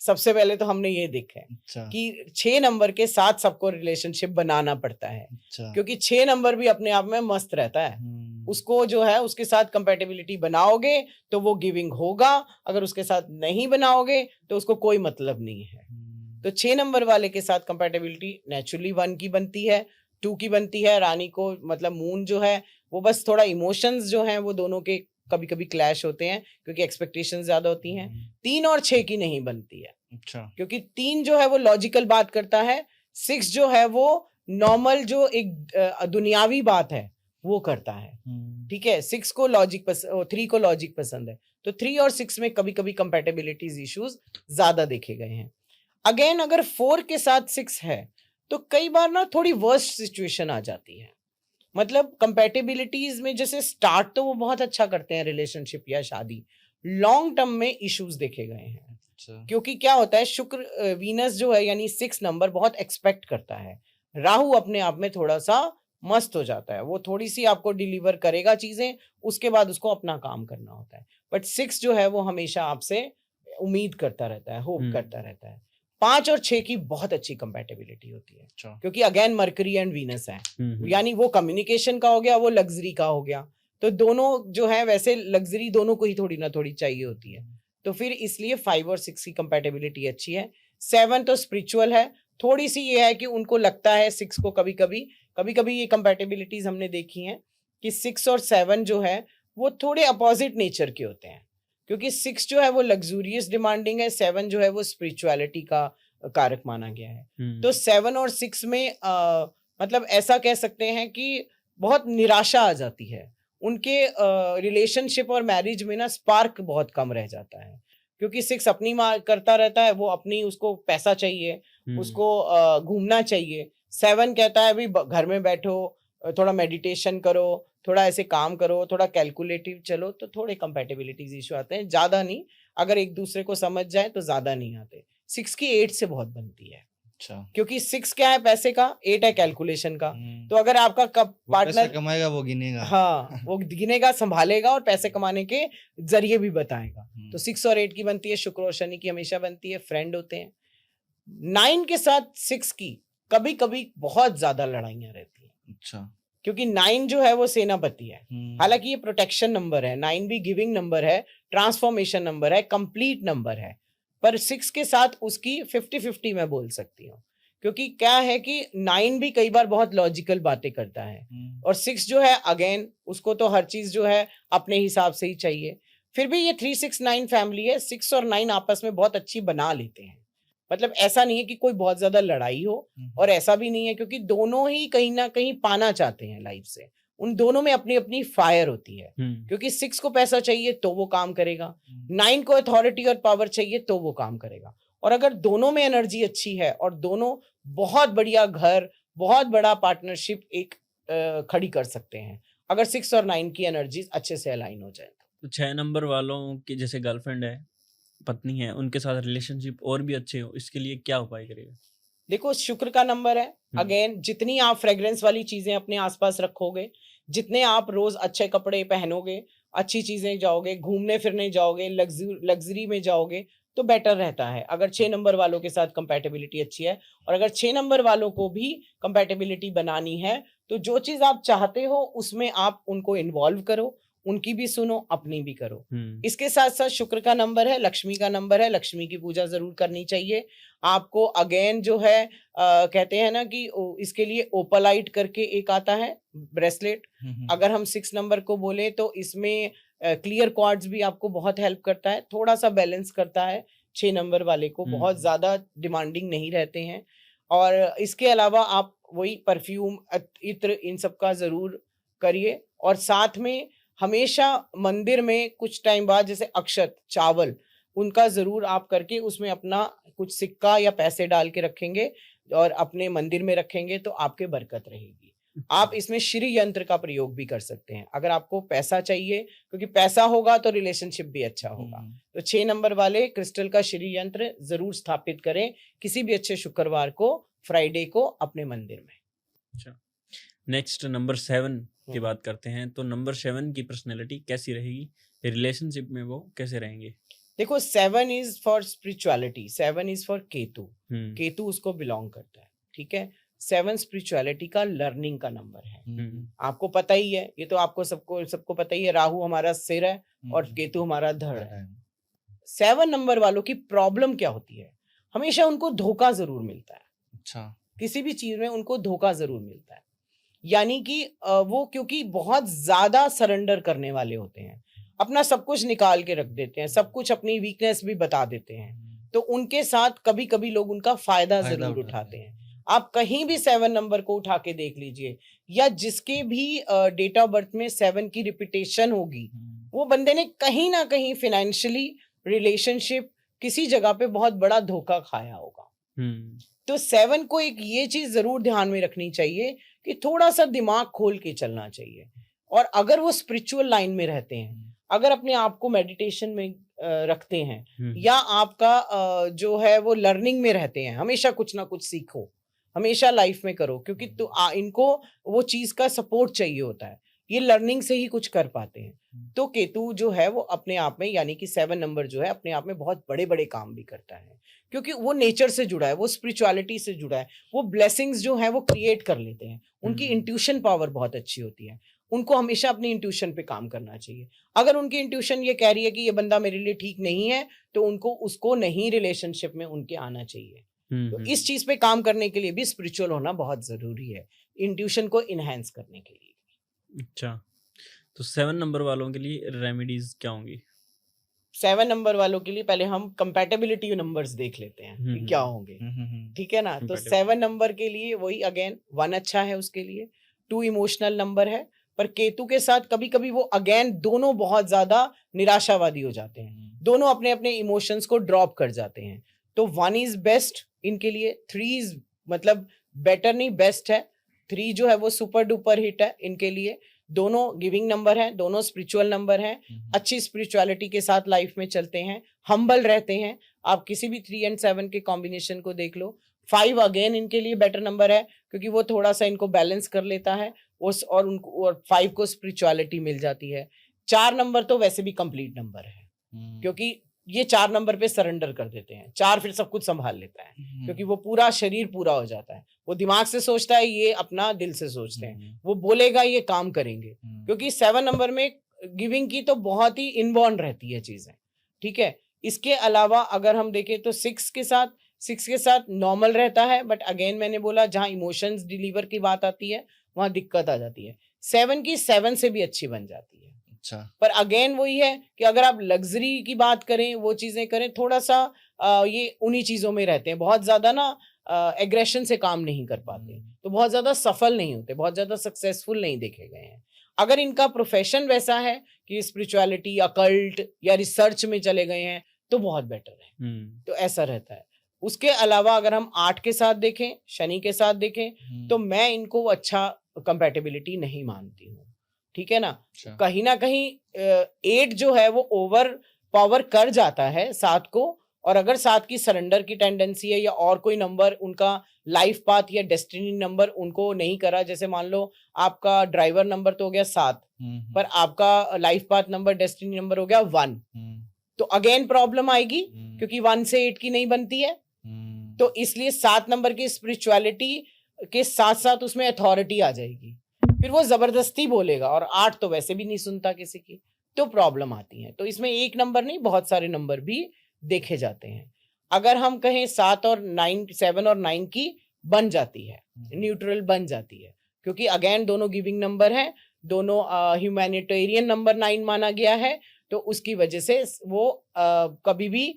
Speaker 1: सबसे पहले तो हमने ये देखा है कि 6 नंबर के साथ सबको रिलेशनशिप बनाना पड़ता है, क्योंकि 6 नंबर भी अपने आप में मस्त रहता है, उसको जो है उसके साथ कंपैटिबिलिटी बनाओगे तो वो गिविंग होगा, अगर उसके साथ नहीं बनाओगे तो उसको कोई मतलब नहीं है। तो 6 नंबर वाले के साथ कंपैटिबिलिटी नेचुरली 1 की बनती है, 2 की बनती है, रानी को मतलब मून जो है वो बस थोड़ा इमोशंस जो हैं वो दोनों के कभी कभी क्लैश होते हैं क्योंकि एक्सपेक्टेशंस ज्यादा होती हैं। 3 और 6 की नहीं बनती है, क्योंकि 3 जो है वो लॉजिकल बात करता है, 6 जो है वो नॉर्मल जो एक दुनियावी बात है वो करता है, ठीक है। 6 को लॉजिक 3 को लॉजिक पसंद है, तो 3 और 6 में कभी कभी कंपैटिबिलिटीज इश्यूज ज्यादा देखे गए हैं। अगेन अगर 4 के साथ 6 है तो कई बार ना थोड़ी वर्स्ट सिचुएशन आ जाती है, मतलब कंपैटिबिलिटीज में जैसे स्टार्ट तो वो बहुत अच्छा करते हैं रिलेशनशिप या शादी, लॉन्ग टर्म में इश्यूज देखे गए हैं। क्योंकि क्या होता है, शुक्र वीनस जो है यानी 6 नंबर बहुत एक्सपेक्ट करता है, राहु अपने आप में थोड़ा सा मस्त हो जाता है, वो थोड़ी सी आपको डिलीवर करेगा चीजें, उसके बाद उसको अपना काम करना होता है। बट 6 जो है वो हमेशा आपसे उम्मीद करता रहता है, होप करता रहता है। 5 और 6 की बहुत अच्छी कंपैटिबिलिटी होती है,
Speaker 3: अच्छा।
Speaker 1: क्योंकि अगेन मरकरी एंड वीनस है, यानी वो कम्युनिकेशन का हो गया, वो लग्जरी का हो गया, तो दोनों जो है वैसे लग्जरी दोनों को ही थोड़ी ना थोड़ी चाहिए होती है, तो फिर इसलिए 5 और 6 की कंपैटिबिलिटी अच्छी है। 7 तो स्पिरिचुअल है, थोड़ी सी ये है कि उनको लगता है 6 को कभी कभी ये कंपैटिबिलिटीज हमने देखी हैं कि 6 और 7 जो है वो थोड़े अपोजिट नेचर के होते हैं, क्योंकि 6 जो है वो लग्जूरियस डिमांडिंग है, 7 जो है वो स्पिरिचुअलिटी का कारक माना गया है। तो 7 और 6 में मतलब ऐसा कह सकते हैं कि बहुत निराशा आ जाती है उनके रिलेशनशिप और मैरिज में ना, स्पार्क बहुत कम रह जाता है, क्योंकि 6 अपनी करता रहता है, वो अपनी, उसको पैसा चाहिए, उसको घूमना चाहिए। 7 कहता है अभी घर में बैठो, थोड़ा मेडिटेशन करो, थोड़ा ऐसे काम करो, थोड़ा कैलकुलेटिव चलो, तो थोड़े कंपैटिबिलिटीज इशू आते हैं, ज्यादा नहीं, अगर एक दूसरे को समझ जाए तो ज्यादा नहीं आते। 6 की 8 से बहुत बनती है।
Speaker 3: अच्छा।
Speaker 1: क्योंकि 6 क्या है पैसे का, 8 है कैलकुलेशन का, तो अगर आपका पार्टनर
Speaker 3: कमाएगा वो गिनेगा,
Speaker 1: हाँ वो गिनेगा, संभालेगा और पैसे कमाने के जरिए भी बताएगा, तो 6 और 8 की बनती है। शुक्र और शनि की हमेशा बनती है, फ्रेंड होते हैं। 9 के साथ 6 की कभी कभी बहुत ज्यादा लड़ाइयां रहती है।
Speaker 3: अच्छा।
Speaker 1: क्योंकि 9 जो है वो सेनापति है, हालांकि ये प्रोटेक्शन नंबर है, 9 भी गिविंग नंबर है, ट्रांसफॉर्मेशन नंबर है, कंप्लीट नंबर है, पर 6 के साथ उसकी 50-50 मैं बोल सकती हूँ, क्योंकि क्या है कि 9 भी कई बार बहुत लॉजिकल बातें करता है, और 6 जो है अगेन उसको तो हर चीज जो है अपने हिसाब से ही चाहिए। फिर भी ये 3-6-9 फैमिली है, 6 और 9 आपस में बहुत अच्छी बना लेते हैं, मतलब ऐसा नहीं है कि कोई बहुत ज्यादा लड़ाई हो, और ऐसा भी नहीं है, क्योंकि दोनों ही कहीं ना कहीं पाना चाहते हैं लाइफ से, उन दोनों में अपनी अपनी फायर होती है, क्योंकि 6 को पैसा चाहिए तो वो काम करेगा, 9 को अथॉरिटी और पावर चाहिए तो वो काम करेगा, और अगर दोनों में एनर्जी अच्छी है और दोनों बहुत बढ़िया घर, बहुत बड़ा पार्टनरशिप एक खड़ी कर सकते हैं, अगर 6 और 9 की एनर्जी अच्छे से अलाइन हो जाए।
Speaker 2: तो 6 नंबर वालों की जैसे गर्लफ्रेंड है, पत्नी है, उनके साथ रिलेशनशिप और भी अच्छे हो, इसके लिए क्या उपाय करेगा?
Speaker 1: देखो, शुक्र का नंबर है, अगेन जितनी आप फ्रेग्रेंस वाली चीजें अपने आसपास रखोगे, जितने आप रोज अच्छे कपड़े पहनोगे, अच्छी चीजें जाओगे, घूमने फिरने जाओगे, लग्जरी में जाओगे, तो बेटर रहता है। अगर 6 नंबर वालों के साथ कंपैटिबिलिटी अच्छी है, और अगर 6 नंबर वालों को भी कंपैटिबिलिटी बनानी है, तो जो चीज आप चाहते हो उसमें आप उनको इन्वॉल्व करो, उनकी भी सुनो, अपनी भी करो। इसके साथ साथ शुक्र का नंबर है, लक्ष्मी का नंबर है, लक्ष्मी की पूजा जरूर करनी चाहिए आपको। अगेन जो है कहते हैं ना कि इसके लिए ओपलाइट करके एक आता है ब्रेसलेट, अगर हम 6 नंबर को बोले तो इसमें क्लियर क्वार्ट्ज भी आपको बहुत हेल्प करता है, थोड़ा सा बैलेंस करता है 6 नंबर वाले को, बहुत ज्यादा डिमांडिंग नहीं रहते हैं। और इसके अलावा आप वही परफ्यूम, इत्र, इन सब का जरूर करिए, और साथ में हमेशा मंदिर में कुछ टाइम बाद जैसे अक्षत, चावल, उनका जरूर आप करके उसमें अपना कुछ सिक्का या पैसे डाल के रखेंगे और अपने मंदिर में रखेंगे तो आपके बरकत रहेगी। आप इसमें श्री यंत्र का प्रयोग भी कर सकते हैं अगर आपको पैसा चाहिए, क्योंकि पैसा होगा तो रिलेशनशिप भी अच्छा होगा। तो 6 नंबर वाले क्रिस्टल का श्री यंत्र जरूर स्थापित करें किसी भी अच्छे शुक्रवार को, फ्राइडे को अपने मंदिर में।
Speaker 2: अच्छा, नेक्स्ट नंबर 7 की बात करते हैं। तो नंबर 7 की पर्सनैलिटी कैसी रहेगी, रिलेशनशिप में वो कैसे रहेंगे?
Speaker 1: देखो, 7 is for spirituality, 7 is for Ketu, Ketu उसको बिलोंग करता है, ठीक है। 7 स्पिरिचुअलिटी का, लर्निंग का नंबर है। आपको पता ही है, ये तो आपको सबको पता ही है, राहु हमारा सिर है और केतु हमारा धड़ है। 7 नंबर वालों की प्रॉब्लम क्या होती है, हमेशा उनको धोखा जरूर मिलता है।
Speaker 3: अच्छा,
Speaker 1: किसी भी चीज में उनको धोखा जरूर मिलता है, यानी कि वो क्योंकि बहुत ज्यादा सरेंडर करने वाले होते हैं, अपना सब कुछ निकाल के रख देते हैं, सब कुछ, अपनी वीकनेस भी बता देते हैं, तो उनके साथ कभी कभी लोग उनका फायदा जरूर उठाते हैं। आप कहीं भी 7 नंबर को उठा के देख लीजिए, या जिसके भी डेट ऑफ बर्थ में 7 की रिपीटेशन होगी, वो बंदे ने कहीं ना कहीं फाइनेंशियली, रिलेशनशिप, किसी जगह पे बहुत बड़ा धोखा खाया होगा। तो 7 को एक ये चीज जरूर ध्यान में रखनी चाहिए कि थोड़ा सा दिमाग खोल के चलना चाहिए, और अगर वो स्पिरिचुअल लाइन में रहते हैं, अगर अपने आप को मेडिटेशन में रखते हैं, या आपका जो है वो लर्निंग में रहते हैं, हमेशा कुछ ना कुछ सीखो, हमेशा लाइफ में करो, क्योंकि तो इनको वो चीज का सपोर्ट चाहिए होता है। ये लर्निंग से ही कुछ कर पाते हैं। तो केतु जो है वो अपने आप में, यानी कि 7 नंबर जो है अपने आप में बहुत बड़े बड़े काम भी करता है, क्योंकि वो नेचर से जुड़ा है, वो स्पिरिचुअलिटी से जुड़ा है, वो ब्लेसिंग्स जो है वो क्रिएट कर लेते हैं, उनकी इंट्यूशन पावर बहुत अच्छी होती है। उनको हमेशा अपनी इंट्यूशन पे काम करना चाहिए। अगर उनकी इंट्यूशन ये कह रही है कि ये बंदा मेरे लिए ठीक नहीं है, तो उनको उसको नहीं रिलेशनशिप में उनके आना चाहिए। तो इस चीज पे काम करने के लिए भी स्पिरिचुअल होना बहुत जरूरी है, इंट्यूशन को इनहेंस करने के लिए।
Speaker 2: अच्छा, तो 7 नंबर वालों के लिए रेमेडीज क्या होंगी?
Speaker 1: 7 नंबर वालों के लिए पहले हम कंपैटिबिलिटी नंबर्स देख लेते हैं कि क्या होंगे, ठीक है ना। तो 7 नंबर के लिए वही अगेन 1 अच्छा है उसके लिए, 2 इमोशनल नंबर है, पर केतु के साथ कभी कभी वो अगेन दोनों बहुत ज्यादा निराशावादी हो जाते हैं, दोनों अपने अपने इमोशंस को ड्रॉप कर जाते हैं। तो 1 इज बेस्ट इनके लिए, 3 इज मतलब बेटर नहीं बेस्ट है, 3 जो है वो सुपर डुपर हिट है इनके लिए। दोनों गिविंग नंबर हैं, दोनों स्पिरिचुअल नंबर हैं, अच्छी स्पिरिचुअलिटी के साथ लाइफ में चलते हैं, हम्बल रहते हैं। आप किसी भी 3 एंड 7 के कॉम्बिनेशन को देख लो। 5 अगेन इनके लिए बेटर नंबर है, क्योंकि वो थोड़ा सा इनको बैलेंस कर लेता है उस, और उनको और 5 को स्पिरिचुअलिटी मिल जाती है। 4 नंबर तो वैसे भी कंप्लीट नंबर है, क्योंकि ये 4 नंबर पे सरेंडर कर देते हैं। 4 फिर सब कुछ संभाल लेता है, क्योंकि वो पूरा शरीर पूरा हो जाता है। वो दिमाग से सोचता है, ये अपना दिल से सोचते हैं, वो बोलेगा ये काम करेंगे, क्योंकि 7 नंबर में गिविंग की तो बहुत ही इनबॉर्न रहती है चीजें, ठीक है। इसके अलावा अगर हम देखें तो 6 के साथ नॉर्मल रहता है, बट अगेन मैंने बोला जहां इमोशंस डिलीवर की बात आती है वहां दिक्कत आ जाती है। 7 की 7 से भी अच्छी बन जाती है। अच्छा। पर अगेन वही है कि अगर आप लग्जरी की बात करें, वो चीजें करें, थोड़ा सा ये उन्हीं चीजों में रहते हैं, बहुत ज्यादा ना एग्रेशन से काम नहीं कर पाते, तो बहुत ज्यादा सफल नहीं होते, बहुत ज्यादा सक्सेसफुल नहीं देखे गए हैं। अगर इनका प्रोफेशन वैसा है कि स्पिरिचुअलिटी, अकल्ट या रिसर्च में चले गए हैं, तो बहुत बेटर है। तो ऐसा रहता है। उसके अलावा अगर हम 8 के साथ देखें, शनि के साथ देखें, तो मैं इनको अच्छा कंपैटिबिलिटी नहीं मानती हूँ, ठीक है ना। कहीं ना कहीं 8 जो है वो ओवर पावर कर जाता है 7 को, और अगर 7 की सरेंडर की टेंडेंसी है या और कोई नंबर उनका लाइफ पाथ या डेस्टिनी नंबर उनको नहीं करा, जैसे मान लो आपका ड्राइवर नंबर तो हो गया 7, पर आपका life path number, destiny number हो गया 1, तो अगेन प्रॉब्लम आएगी, क्योंकि 1 से 8 की नहीं बनती है। तो इसलिए 7 नंबर की स्पिरिचुअलिटी के साथ साथ उसमें अथॉरिटी आ जाएगी, फिर वो जबरदस्ती बोलेगा, और 8 तो वैसे भी नहीं सुनता किसी की, तो प्रॉब्लम आती है। तो इसमें एक नंबर नहीं, बहुत सारे नंबर भी देखे जाते हैं। अगर हम कहें 7 और 9, 7 और 9 की बन जाती है, न्यूट्रल बन जाती है, क्योंकि अगेन दोनों गिविंग नंबर है, दोनों ह्यूमैनिटेरियन नंबर 9 माना गया है, तो उसकी वजह से वो कभी भी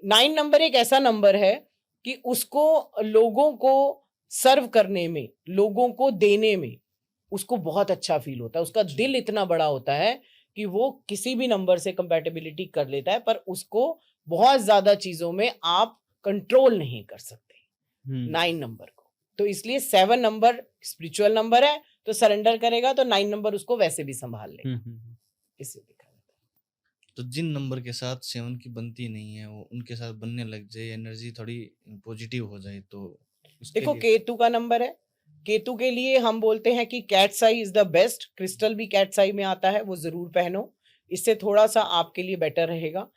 Speaker 1: 9 नंबर एक ऐसा नंबर है कि उसको लोगों को सर्व करने में, लोगों को देने में उसको बहुत अच्छा फील होता है। उसका दिल इतना बड़ा होता है कि वो किसी भी नंबर से कंपैटिबिलिटी कर लेता है, पर उसको बहुत ज्यादा चीजों में आप कंट्रोल नहीं कर सकते 9 नंबर को। तो इसलिए 7 नंबर स्पिरिचुअल नंबर है, तो सरेंडर करेगा, तो 9 नंबर उसको वैसे भी संभाल लेगा। इससे देखा जाता है।
Speaker 3: तो जिन नंबर के साथ 7 की बनती नहीं है, वो उनके साथ बनने लग जाए, एनर्जी थोड़ी पॉजिटिव हो जाए, तो
Speaker 1: देखो केतु का नंबर है, केतु के लिए हम बोलते हैं कि cats I is the best. Crystal भी कैट्स आई में आता है, वो जरूर पहनो, इससे थोड़ा सा आपके लिए बेटर रहेगा।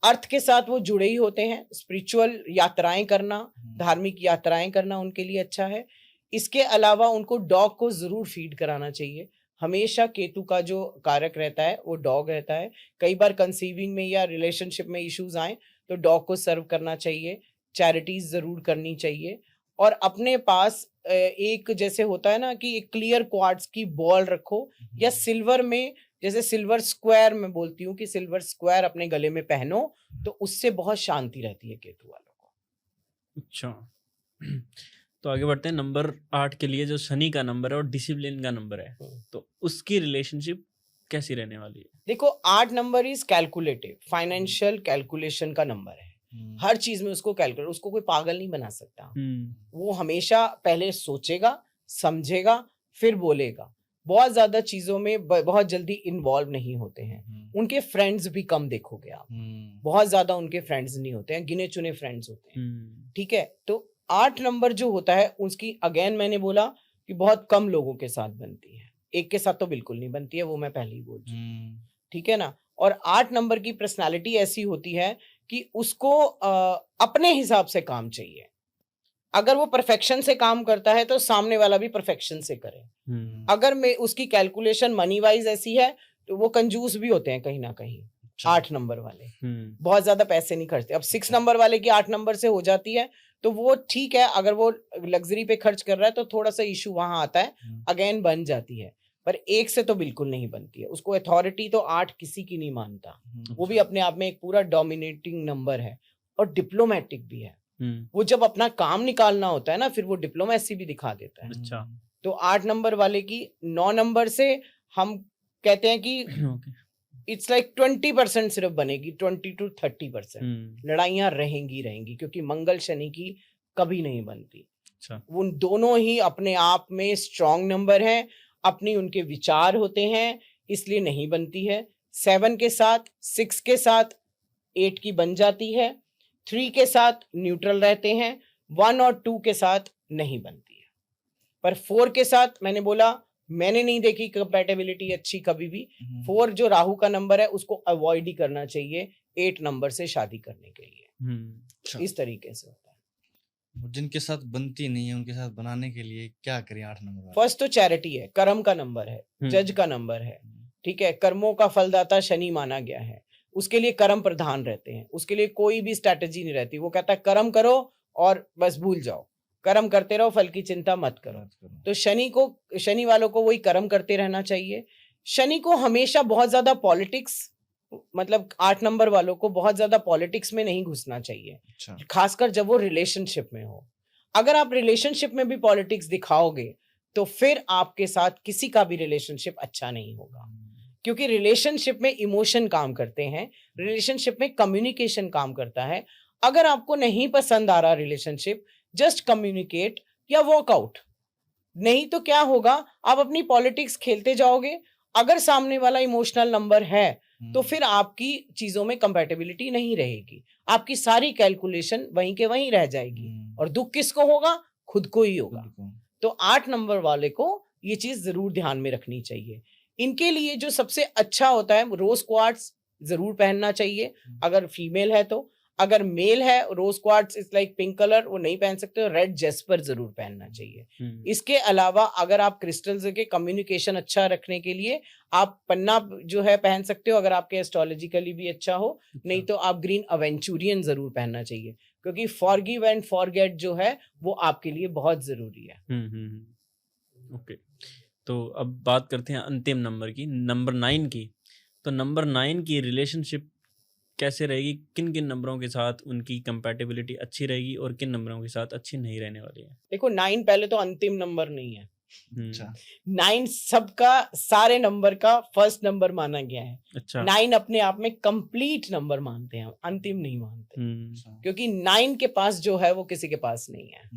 Speaker 1: अर्थ के साथ वो जुड़े ही होते हैं, स्पिरिचुअल यात्राएं करना, धार्मिक यात्राएं करना उनके लिए अच्छा है। इसके अलावा उनको डॉग को जरूर फीड कराना चाहिए। हमेशा केतु का जो कारक रहता है वो डॉग रहता है। कई बार कंसीविंग में या रिलेशनशिप में इश्यूज आए तो डॉग को सर्व करना चाहिए, चैरिटीज जरूर करनी चाहिए, और अपने पास एक जैसे होता है ना कि एक क्लियर क्वार्ट्ज की बॉल रखो, या सिल्वर में, जैसे सिल्वर स्क्वायर मैं बोलती हूँ कि सिल्वर स्क्वायर अपने गले में पहनो, तो उससे बहुत शांति रहती है केतु वालों को।
Speaker 2: अच्छा, तो आगे बढ़ते हैं। नंबर 8 के लिए जो शनि का नंबर है और डिसिप्लिन का नंबर है, तो उसकी रिलेशनशिप कैसी रहने वाली है?
Speaker 1: देखो 8 number is calculative, financial calculation का नंबर है। हर चीज में उसको कैलकुलेट, उसको कोई पागल नहीं बना सकता। वो हमेशा पहले सोचेगा, समझेगा, फिर बोलेगा। बहुत ज्यादा चीजों में बहुत जल्दी इन्वॉल्व नहीं होते हैं। उनके फ्रेंड्स भी कम देखोगे आप, बहुत ज्यादा उनके फ्रेंड्स नहीं होते हैं, गिने चुने फ्रेंड्स होते हैं, ठीक है। तो 8 नंबर जो होता है उसकी अगेन मैंने बोला कि बहुत कम लोगों के साथ बनती है, 1 के साथ तो बिल्कुल नहीं बनती है, वो मैं पहले ही बोल चुकी हूँ, ठीक है ना। और 8 नंबर की पर्सनालिटी ऐसी होती है कि उसको अपने हिसाब से काम चाहिए। अगर वो परफेक्शन से काम करता है तो सामने वाला भी परफेक्शन से करे। अगर मैं उसकी कैलकुलेशन मनी वाइज ऐसी है तो वो कंजूस भी होते हैं कहीं ना कहीं। 8 नंबर वाले बहुत ज्यादा पैसे नहीं खर्चते। अब 6 नंबर वाले की 8 नंबर से हो जाती है तो वो ठीक है, अगर वो लग्जरी पे खर्च कर रहा है तो थोड़ा सा इशू वहां आता है, अगेन बन जाती है। पर 1 से तो बिल्कुल नहीं बनती है। उसको अथॉरिटी तो 8 किसी की नहीं मानता। वो भी अपने आप में एक पूरा डोमिनेटिंग नंबर है और डिप्लोमेटिक भी है। वो जब अपना काम निकालना होता है ना, फिर वो डिप्लोमेसी भी दिखा देता है।
Speaker 2: अच्छा।
Speaker 1: तो 8 नंबर वाले की 9 नंबर से हम कहते हैं कि इट्स लाइक 20% सिर्फ बनेगी, 20 to 30%। लड़ाइयां रहेंगी क्योंकि मंगल शनि की कभी नहीं बनती।
Speaker 2: अच्छा।
Speaker 1: उन दोनों ही अपने आप में स्ट्रॉन्ग नंबर हैं, अपनी उनके विचार होते हैं, इसलिए नहीं बनती है। 7 के साथ, 6 के साथ 8 की बन जाती है, 3 के साथ न्यूट्रल रहते हैं, 1 और 2 के साथ नहीं बनती है। पर 4 के साथ मैंने बोला, मैंने नहीं देखी कंपैटिबिलिटी अच्छी कभी भी। 4 जो राहु का नंबर है उसको अवॉइड ही करना चाहिए 8 नंबर से शादी करने के लिए। इस तरीके से होता है।
Speaker 3: जिनके साथ बनती नहीं है उनके साथ बनाने के लिए क्या करें 8 नंबर?
Speaker 1: फर्स्ट तो चैरिटी है, कर्म का नंबर है, जज का नंबर है, ठीक है। कर्मों का फलदाता शनि माना गया है, उसके लिए कर्म प्रधान रहते हैं, उसके लिए कोई भी स्ट्रैटेजी नहीं रहती। वो कहता है कर्म करो और बस भूल जाओ, कर्म करते रहो, फल की चिंता मत करो। तो शनि वालों को वही कर्म करते रहना चाहिए। शनि को हमेशा बहुत ज्यादा पॉलिटिक्स, मतलब 8 नंबर वालों को बहुत ज्यादा पॉलिटिक्स में नहीं घुसना चाहिए।
Speaker 3: अच्छा।
Speaker 1: खासकर जब वो रिलेशनशिप में हो। अगर आप रिलेशनशिप में भी पॉलिटिक्स दिखाओगे तो फिर आपके साथ किसी का भी रिलेशनशिप अच्छा नहीं होगा, क्योंकि रिलेशनशिप में इमोशन काम करते हैं, रिलेशनशिप में कम्युनिकेशन काम करता है। अगर आपको नहीं पसंद आ रहा रिलेशनशिप, जस्ट कम्युनिकेट या वॉकआउट। नहीं तो क्या होगा, आप अपनी पॉलिटिक्स खेलते जाओगे। अगर सामने वाला इमोशनल नंबर है तो फिर आपकी चीजों में कंपैटिबिलिटी नहीं रहेगी, आपकी सारी कैलकुलेशन वहीं के वहीं रह जाएगी। और दुख किसको होगा? खुद को ही होगा। तो 8 नंबर वाले को ये चीज जरूर ध्यान में रखनी चाहिए। इनके लिए जो सबसे अच्छा होता है, रोज क्वार्ट्स जरूर पहनना चाहिए अगर फीमेल है तो। अगर मेल है, rose quartz is like pink colour, वो नहीं पहन सकते, रेड जेस्पर जरूर पहनना चाहिए। इसके अलावा अगर आप क्रिस्टल्स के कम्युनिकेशन अच्छा रखने के लिए आप पन्ना जो है पहन सकते हो, अगर आपके एस्ट्रोलॉजिकली भी अच्छा हो। नहीं तो आप ग्रीन अवेंचुरियन जरूर पहनना चाहिए, क्योंकि फॉरगिव एंड फॉरगेट जो है वो आपके लिए बहुत जरूरी है।
Speaker 2: ओके, तो अब बात करते हैं अंतिम नंबर की, नंबर 9 की। तो नंबर 9 की रिलेशनशिप कैसे रहेगी? किन किन नंबरों के साथ उनकी कंपैटिबिलिटी अच्छी रहेगी और किन नंबरों के साथ अच्छी नहीं रहने वाली है?
Speaker 1: देखो 9 पहले तो अंतिम नंबर नहीं है।
Speaker 3: अच्छा।
Speaker 1: 9 सबका, सारे नंबर का फर्स्ट नंबर माना गया है।
Speaker 2: अच्छा।
Speaker 1: 9 अपने आप में कंप्लीट नंबर मानते हैं, अंतिम नहीं मानते। क्योंकि 9 के पास जो है वो किसी के पास नहीं है।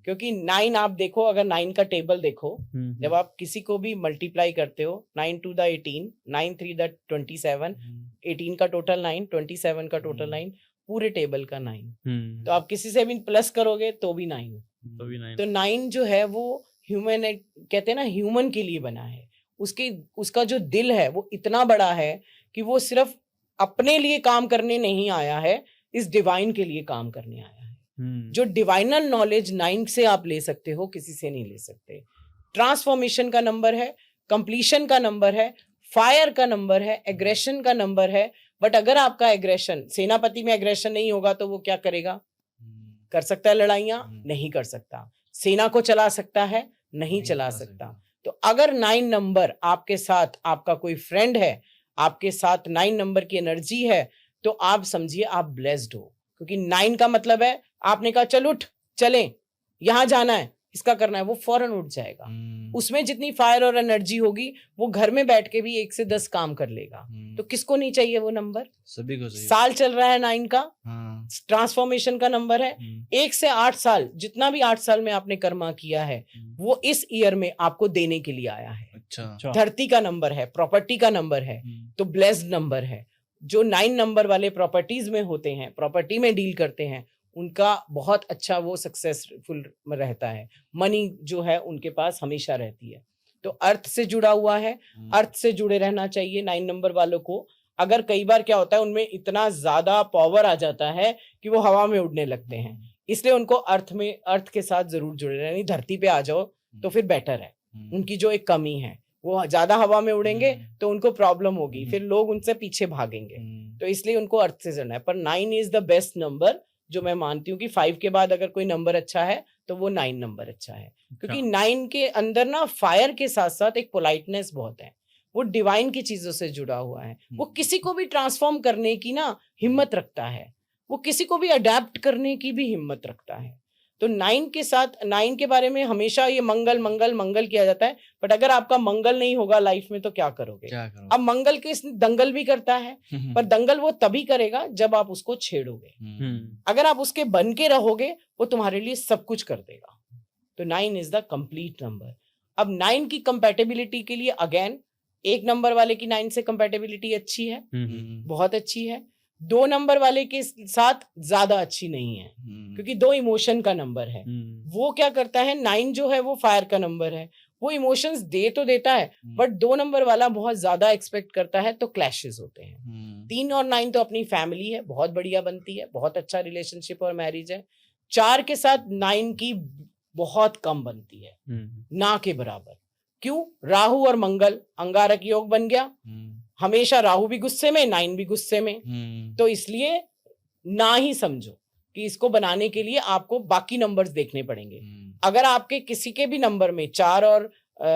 Speaker 1: क्योंकि 9 आप देखो, अगर 9 का टेबल देखो, जब आप किसी को भी मल्टीप्लाई करते हो, 9 to the 18, 9 3 the 27, 18 का टोटल 9, 27 का टोटल 9, पूरे टेबल का 9। तो आप किसी से भी प्लस करोगे तो भी 9। तो 9 जो है वो ह्यूमन, कहते हैं ना, ह्यूमन के लिए बना है। उसका जो दिल है वो इतना बड़ा है कि वो सिर्फ अपने लिए काम करने नहीं आया है, इस डिवाइन के लिए काम करने आया है। जो डिवाइनल नॉलेज 9 से आप ले सकते हो, किसी से नहीं ले सकते। ट्रांसफॉर्मेशन का नंबर है, कंप्लीशन का नंबर है, फायर का नंबर है, एग्रेशन का नंबर है। बट अगर आपका एग्रेशन, सेनापति में एग्रेशन नहीं होगा तो वो क्या करेगा? कर सकता है लड़ाइयां? नहीं कर सकता। सेना को चला सकता है? नहीं चला सकता। तो अगर 9 नंबर आपके साथ, आपका कोई फ्रेंड है, आपके साथ 9 नंबर की एनर्जी है, तो आप समझिए आप ब्लेस्ड हो। क्योंकि 9 का मतलब है, आपने कहा चल उठ, चलें, यहां जाना है, इसका करना है, वो फौरन उठ जाएगा। उसमें जितनी फायर और एनर्जी होगी वो घर में बैठ के भी 1 से 10 काम कर लेगा। तो किसको नहीं चाहिए वो नंबर?
Speaker 3: सभी को चाहिए।
Speaker 1: साल चल रहा है 9 का, ट्रांसफॉर्मेशन का नंबर है। 1 से 8 साल, जितना भी 8 साल में आपने कर्मा किया है वो इस ईयर में आपको देने के लिए आया है।
Speaker 3: अच्छा।
Speaker 1: धरती का नंबर है, प्रॉपर्टी का नंबर है, तो ब्लेस्ड नंबर है। जो 9 नंबर वाले प्रॉपर्टीज में होते हैं, प्रॉपर्टी में डील करते हैं, उनका बहुत अच्छा वो सक्सेसफुल रहता है। मनी जो है उनके पास हमेशा रहती है। तो अर्थ से जुड़ा हुआ है, अर्थ से जुड़े रहना चाहिए 9 नंबर वालों को। अगर कई बार क्या होता है उनमें इतना ज्यादा पावर आ जाता है कि वो हवा में उड़ने लगते हैं, इसलिए उनको अर्थ के साथ जरूर जुड़े रहना। धरती पे आ जाओ तो फिर बेटर है। उनकी जो एक कमी है, वो ज्यादा हवा में उड़ेंगे तो उनको प्रॉब्लम होगी, फिर लोग उनसे पीछे भागेंगे, तो इसलिए उनको अर्थ से जुड़ना है। पर 9 इज द बेस्ट नंबर, जो मैं मानती हूँ कि 5 के बाद अगर कोई नंबर अच्छा है तो वो 9 नंबर अच्छा है, क्योंकि 9 के अंदर ना फायर के साथ साथ एक पोलाइटनेस बहुत है, वो डिवाइन की चीजों से जुड़ा हुआ है, वो किसी को भी ट्रांसफॉर्म करने की ना हिम्मत रखता है, वो किसी को भी अडेप्ट करने की भी हिम्मत रखता है। तो 9 के साथ, 9 के बारे में हमेशा ये मंगल मंगल मंगल किया जाता है, बट अगर आपका मंगल नहीं होगा लाइफ में तो क्या करोगे? अब मंगल के दंगल भी करता है, पर दंगल वो तभी करेगा जब आप उसको छेड़ोगे। अगर आप उसके बन के रहोगे वो तुम्हारे लिए सब कुछ कर देगा। तो 9 इज द कंप्लीट नंबर। अब 9 की कंपैटिबिलिटी के लिए अगेन 1 नंबर वाले की 9 से कंपैटिबिलिटी अच्छी है, बहुत अच्छी है। 2 नंबर वाले के साथ ज्यादा अच्छी नहीं है, क्योंकि 2 इमोशन का नंबर है। वो क्या करता है, 9 जो है वो फायर का नंबर है, वो इमोशंस दे तो देता है, बट 2 नंबर वाला बहुत ज्यादा एक्सपेक्ट करता है, तो क्लैशेस होते हैं। 3 और 9 तो अपनी फैमिली है, बहुत बढ़िया बनती है, बहुत अच्छा रिलेशनशिप और मैरिज है। 4 के साथ 9 की बहुत कम बनती है, ना के बराबर। क्यों? राहु और मंगल अंगारक योग बन गया, हमेशा राहु भी गुस्से में, 9 भी गुस्से में, तो इसलिए ना ही समझो कि इसको बनाने के लिए आपको बाकी नंबर्स देखने पड़ेंगे। अगर आपके किसी के भी नंबर में 4 और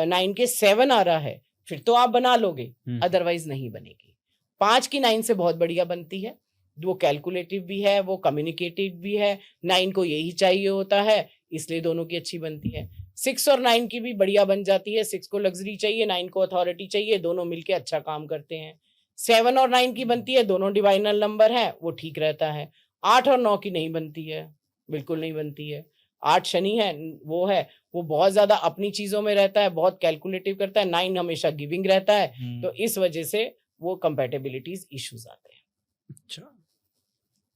Speaker 1: 9 के 7 आ रहा है फिर तो आप बना लोगे, अदरवाइज नहीं बनेगी। 5 की 9 से बहुत बढ़िया बनती है, वो कैलकुलेटिव भी है, वो कम्युनिकेटिव भी है, 9 को यही चाहिए होता है, इसलिए दोनों की अच्छी बनती है। 6 और 9 की भी बढ़िया बन जाती है, 6 को लग्जरी चाहिए, 9 को अथॉरिटी चाहिए, दोनों मिलके अच्छा काम करते हैं। 7 और 9 की बनती है, दोनों डिवाइनल नंबर है, वो ठीक रहता है। 8 और 9 की नहीं बनती है, बिल्कुल नहीं बनती है। 8 शनि है, वो बहुत ज्यादा अपनी चीजों में रहता है, बहुत कैलकुलेटिव करता है। 9 हमेशा गिविंग रहता है, तो इस वजह से वो कंपैटिबिलिटीज इश्यूज आते हैं।
Speaker 2: अच्छा,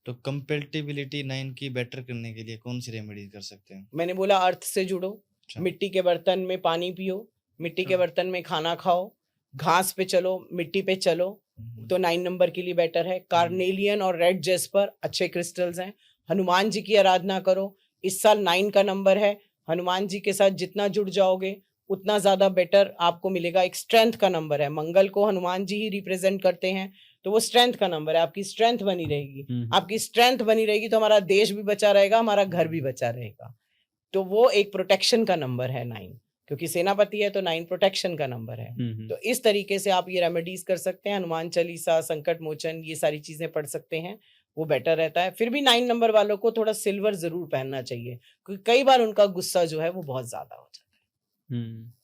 Speaker 3: तो कंपैटिबिलिटी 9 की बेटर करने के लिए कौन सी रेमेडीज कर सकते हैं?
Speaker 1: मैंने बोला अर्थ से जुड़ो, मिट्टी के बर्तन में पानी पियो, मिट्टी के बर्तन में खाना खाओ, घास पे चलो, मिट्टी पे चलो, तो 9 नंबर के लिए बेटर है। कार्नेलियन और रेड जेस्पर अच्छे क्रिस्टल्स हैं। हनुमान जी की आराधना करो, इस साल 9 का नंबर है, हनुमान जी के साथ जितना जुड़ जाओगे उतना ज्यादा बेटर आपको मिलेगा। एक स्ट्रेंथ का नंबर है, मंगल को हनुमान जी ही रिप्रेजेंट करते हैं, तो वो स्ट्रेंथ का नंबर है, आपकी स्ट्रेंथ बनी रहेगी। आपकी स्ट्रेंथ बनी रहेगी तो हमारा देश भी बचा रहेगा, हमारा घर भी बचा रहेगा। तो वो एक प्रोटेक्शन का नंबर है 9, क्योंकि सेनापति है तो 9 प्रोटेक्शन का नंबर है। तो इस तरीके से आप ये रेमेडीज कर सकते हैं, हनुमान चालीसा, संकट मोचन, ये सारी चीजें पढ़ सकते हैं, वो बेटर रहता है। फिर भी 9 नंबर वालों को थोड़ा सिल्वर जरूर पहनना चाहिए, क्योंकि कई बार उनका गुस्सा जो है वो बहुत ज्यादा हो जाता है।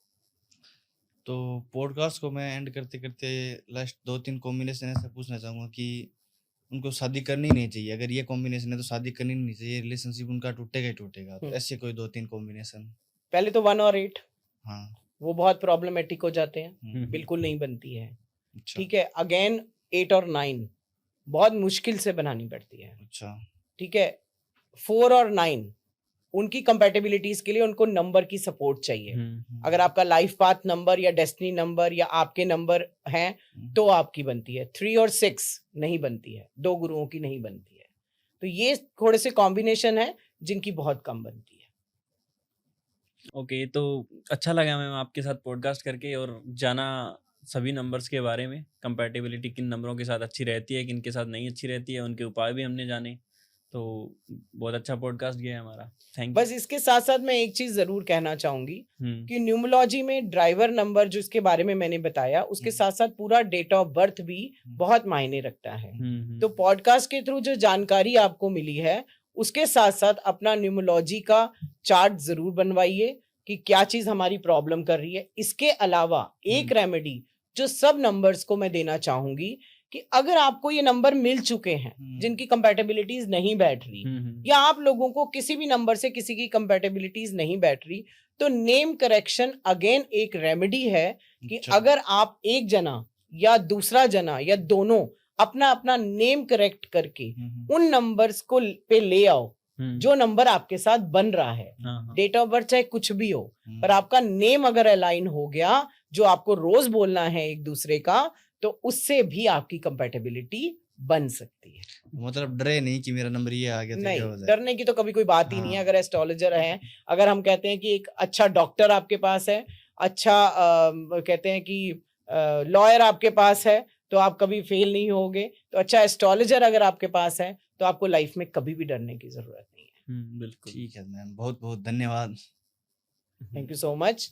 Speaker 3: तो पॉडकास्ट को मैं एंड करते करते लास्ट 2-3 कॉम्बिनेशन ऐसा पूछना चाहूंगा कि उनको शादी करनी नहीं चाहिए, अगर ये कॉम्बिनेशन है तो शादी करनी नहीं चाहिए, रिलेशनशिप उनका टूटेगा ही टूटेगा, तो ऐसे कोई 2-3 कॉम्बिनेशन।
Speaker 1: पहले तो 1 और 8,
Speaker 3: हाँ,
Speaker 1: वो बहुत प्रॉब्लमेटिक हो जाते हैं, बिल्कुल नहीं बनती है।
Speaker 3: अच्छा,
Speaker 1: ठीक है। अगेन 8 और 9 बहुत मुश्किल से बनानी पड़ती है।
Speaker 3: अच्छा,
Speaker 1: ठीक है। 4 और 9 उनकी कंपैटिबिलिटीज के लिए उनको नंबर की सपोर्ट चाहिए। अगर आपका लाइफ पाथ नंबर या डेस्टिनी नंबर या आपके नंबर हैं तो आपकी बनती है। 3 और 6 नहीं बनती है, 2 गुरुओं की नहीं बनती है। तो ये थोड़े से कॉम्बिनेशन है जिनकी बहुत कम बनती है।
Speaker 2: ओके, तो अच्छा लगा मैम आपके साथ पॉडकास्ट करके और जाना सभी नंबर्स के बारे में, कंपैटिबिलिटी किन नंबरों के साथ अच्छी रहती है, किन के साथ नहीं अच्छी रहती है, उनके उपाय भी हमने जाने। तो बहुत अच्छा पॉडकास्ट गया हमारा, थैंक यू।
Speaker 1: बस इसके साथ साथ मैं एक चीज जरूर कहना चाहूंगी कि न्यूमरोलॉजी में ड्राइवर नंबर जो इसके बारे में मैंने बताया, उसके साथ साथ पूरा डेट ऑफ बर्थ भी बहुत मायने रखता है। तो पॉडकास्ट के थ्रू जो जानकारी आपको मिली है उसके साथ साथ अपना न्यूमरोलॉजी का चार्ट जरूर बनवाइए कि क्या चीज हमारी प्रॉब्लम कर रही है। इसके अलावा एक रेमेडी जो सब नंबर्स को मैं देना चाहूंगी कि अगर आपको ये नंबर मिल चुके हैं जिनकी कंपैटिबिलिटीज नहीं बैठ रही, या आप लोगों को किसी भी नंबर से किसी की कंपैटिबिलिटीज नहीं बैठ रही, तो नेम करेक्शन अगेन एक रेमेडी है कि अगर आप एक जना या दूसरा जना या दोनों अपना अपना नेम करेक्ट करके उन नंबर्स को पे ले आओ जो नंबर आपके साथ बन रहा है, डेट ऑफ बर्थ चाहे कुछ भी हो, पर आपका नेम अगर अलाइन हो गया, जो आपको रोज बोलना है एक दूसरे का, तो उससे भी आपकी कंपैटिबिलिटी बन सकती है।
Speaker 3: मतलब डरे नहीं कि मेरा नंबर ये आ गया तो
Speaker 1: नहीं,
Speaker 3: क्या हो जाए।
Speaker 1: डरने की तो कभी कोई बात ही नहीं है।
Speaker 3: हाँ।
Speaker 1: अगर एस्ट्रोलॉजर है, अगर हम कहते हैं कि एक अच्छा डॉक्टर आपके पास है, अच्छा कहते हैं कि लॉयर आपके पास है, तो आप कभी फेल नहीं होगे। तो अच्छा एस्ट्रोलॉजर अगर आपके पास है, तो आपको लाइफ में कभी भी डरने की जरूरत नहीं है।
Speaker 2: बिल्कुल।
Speaker 3: ठीक है मैम, बहुत बहुत धन्यवाद।
Speaker 1: Thank you so much.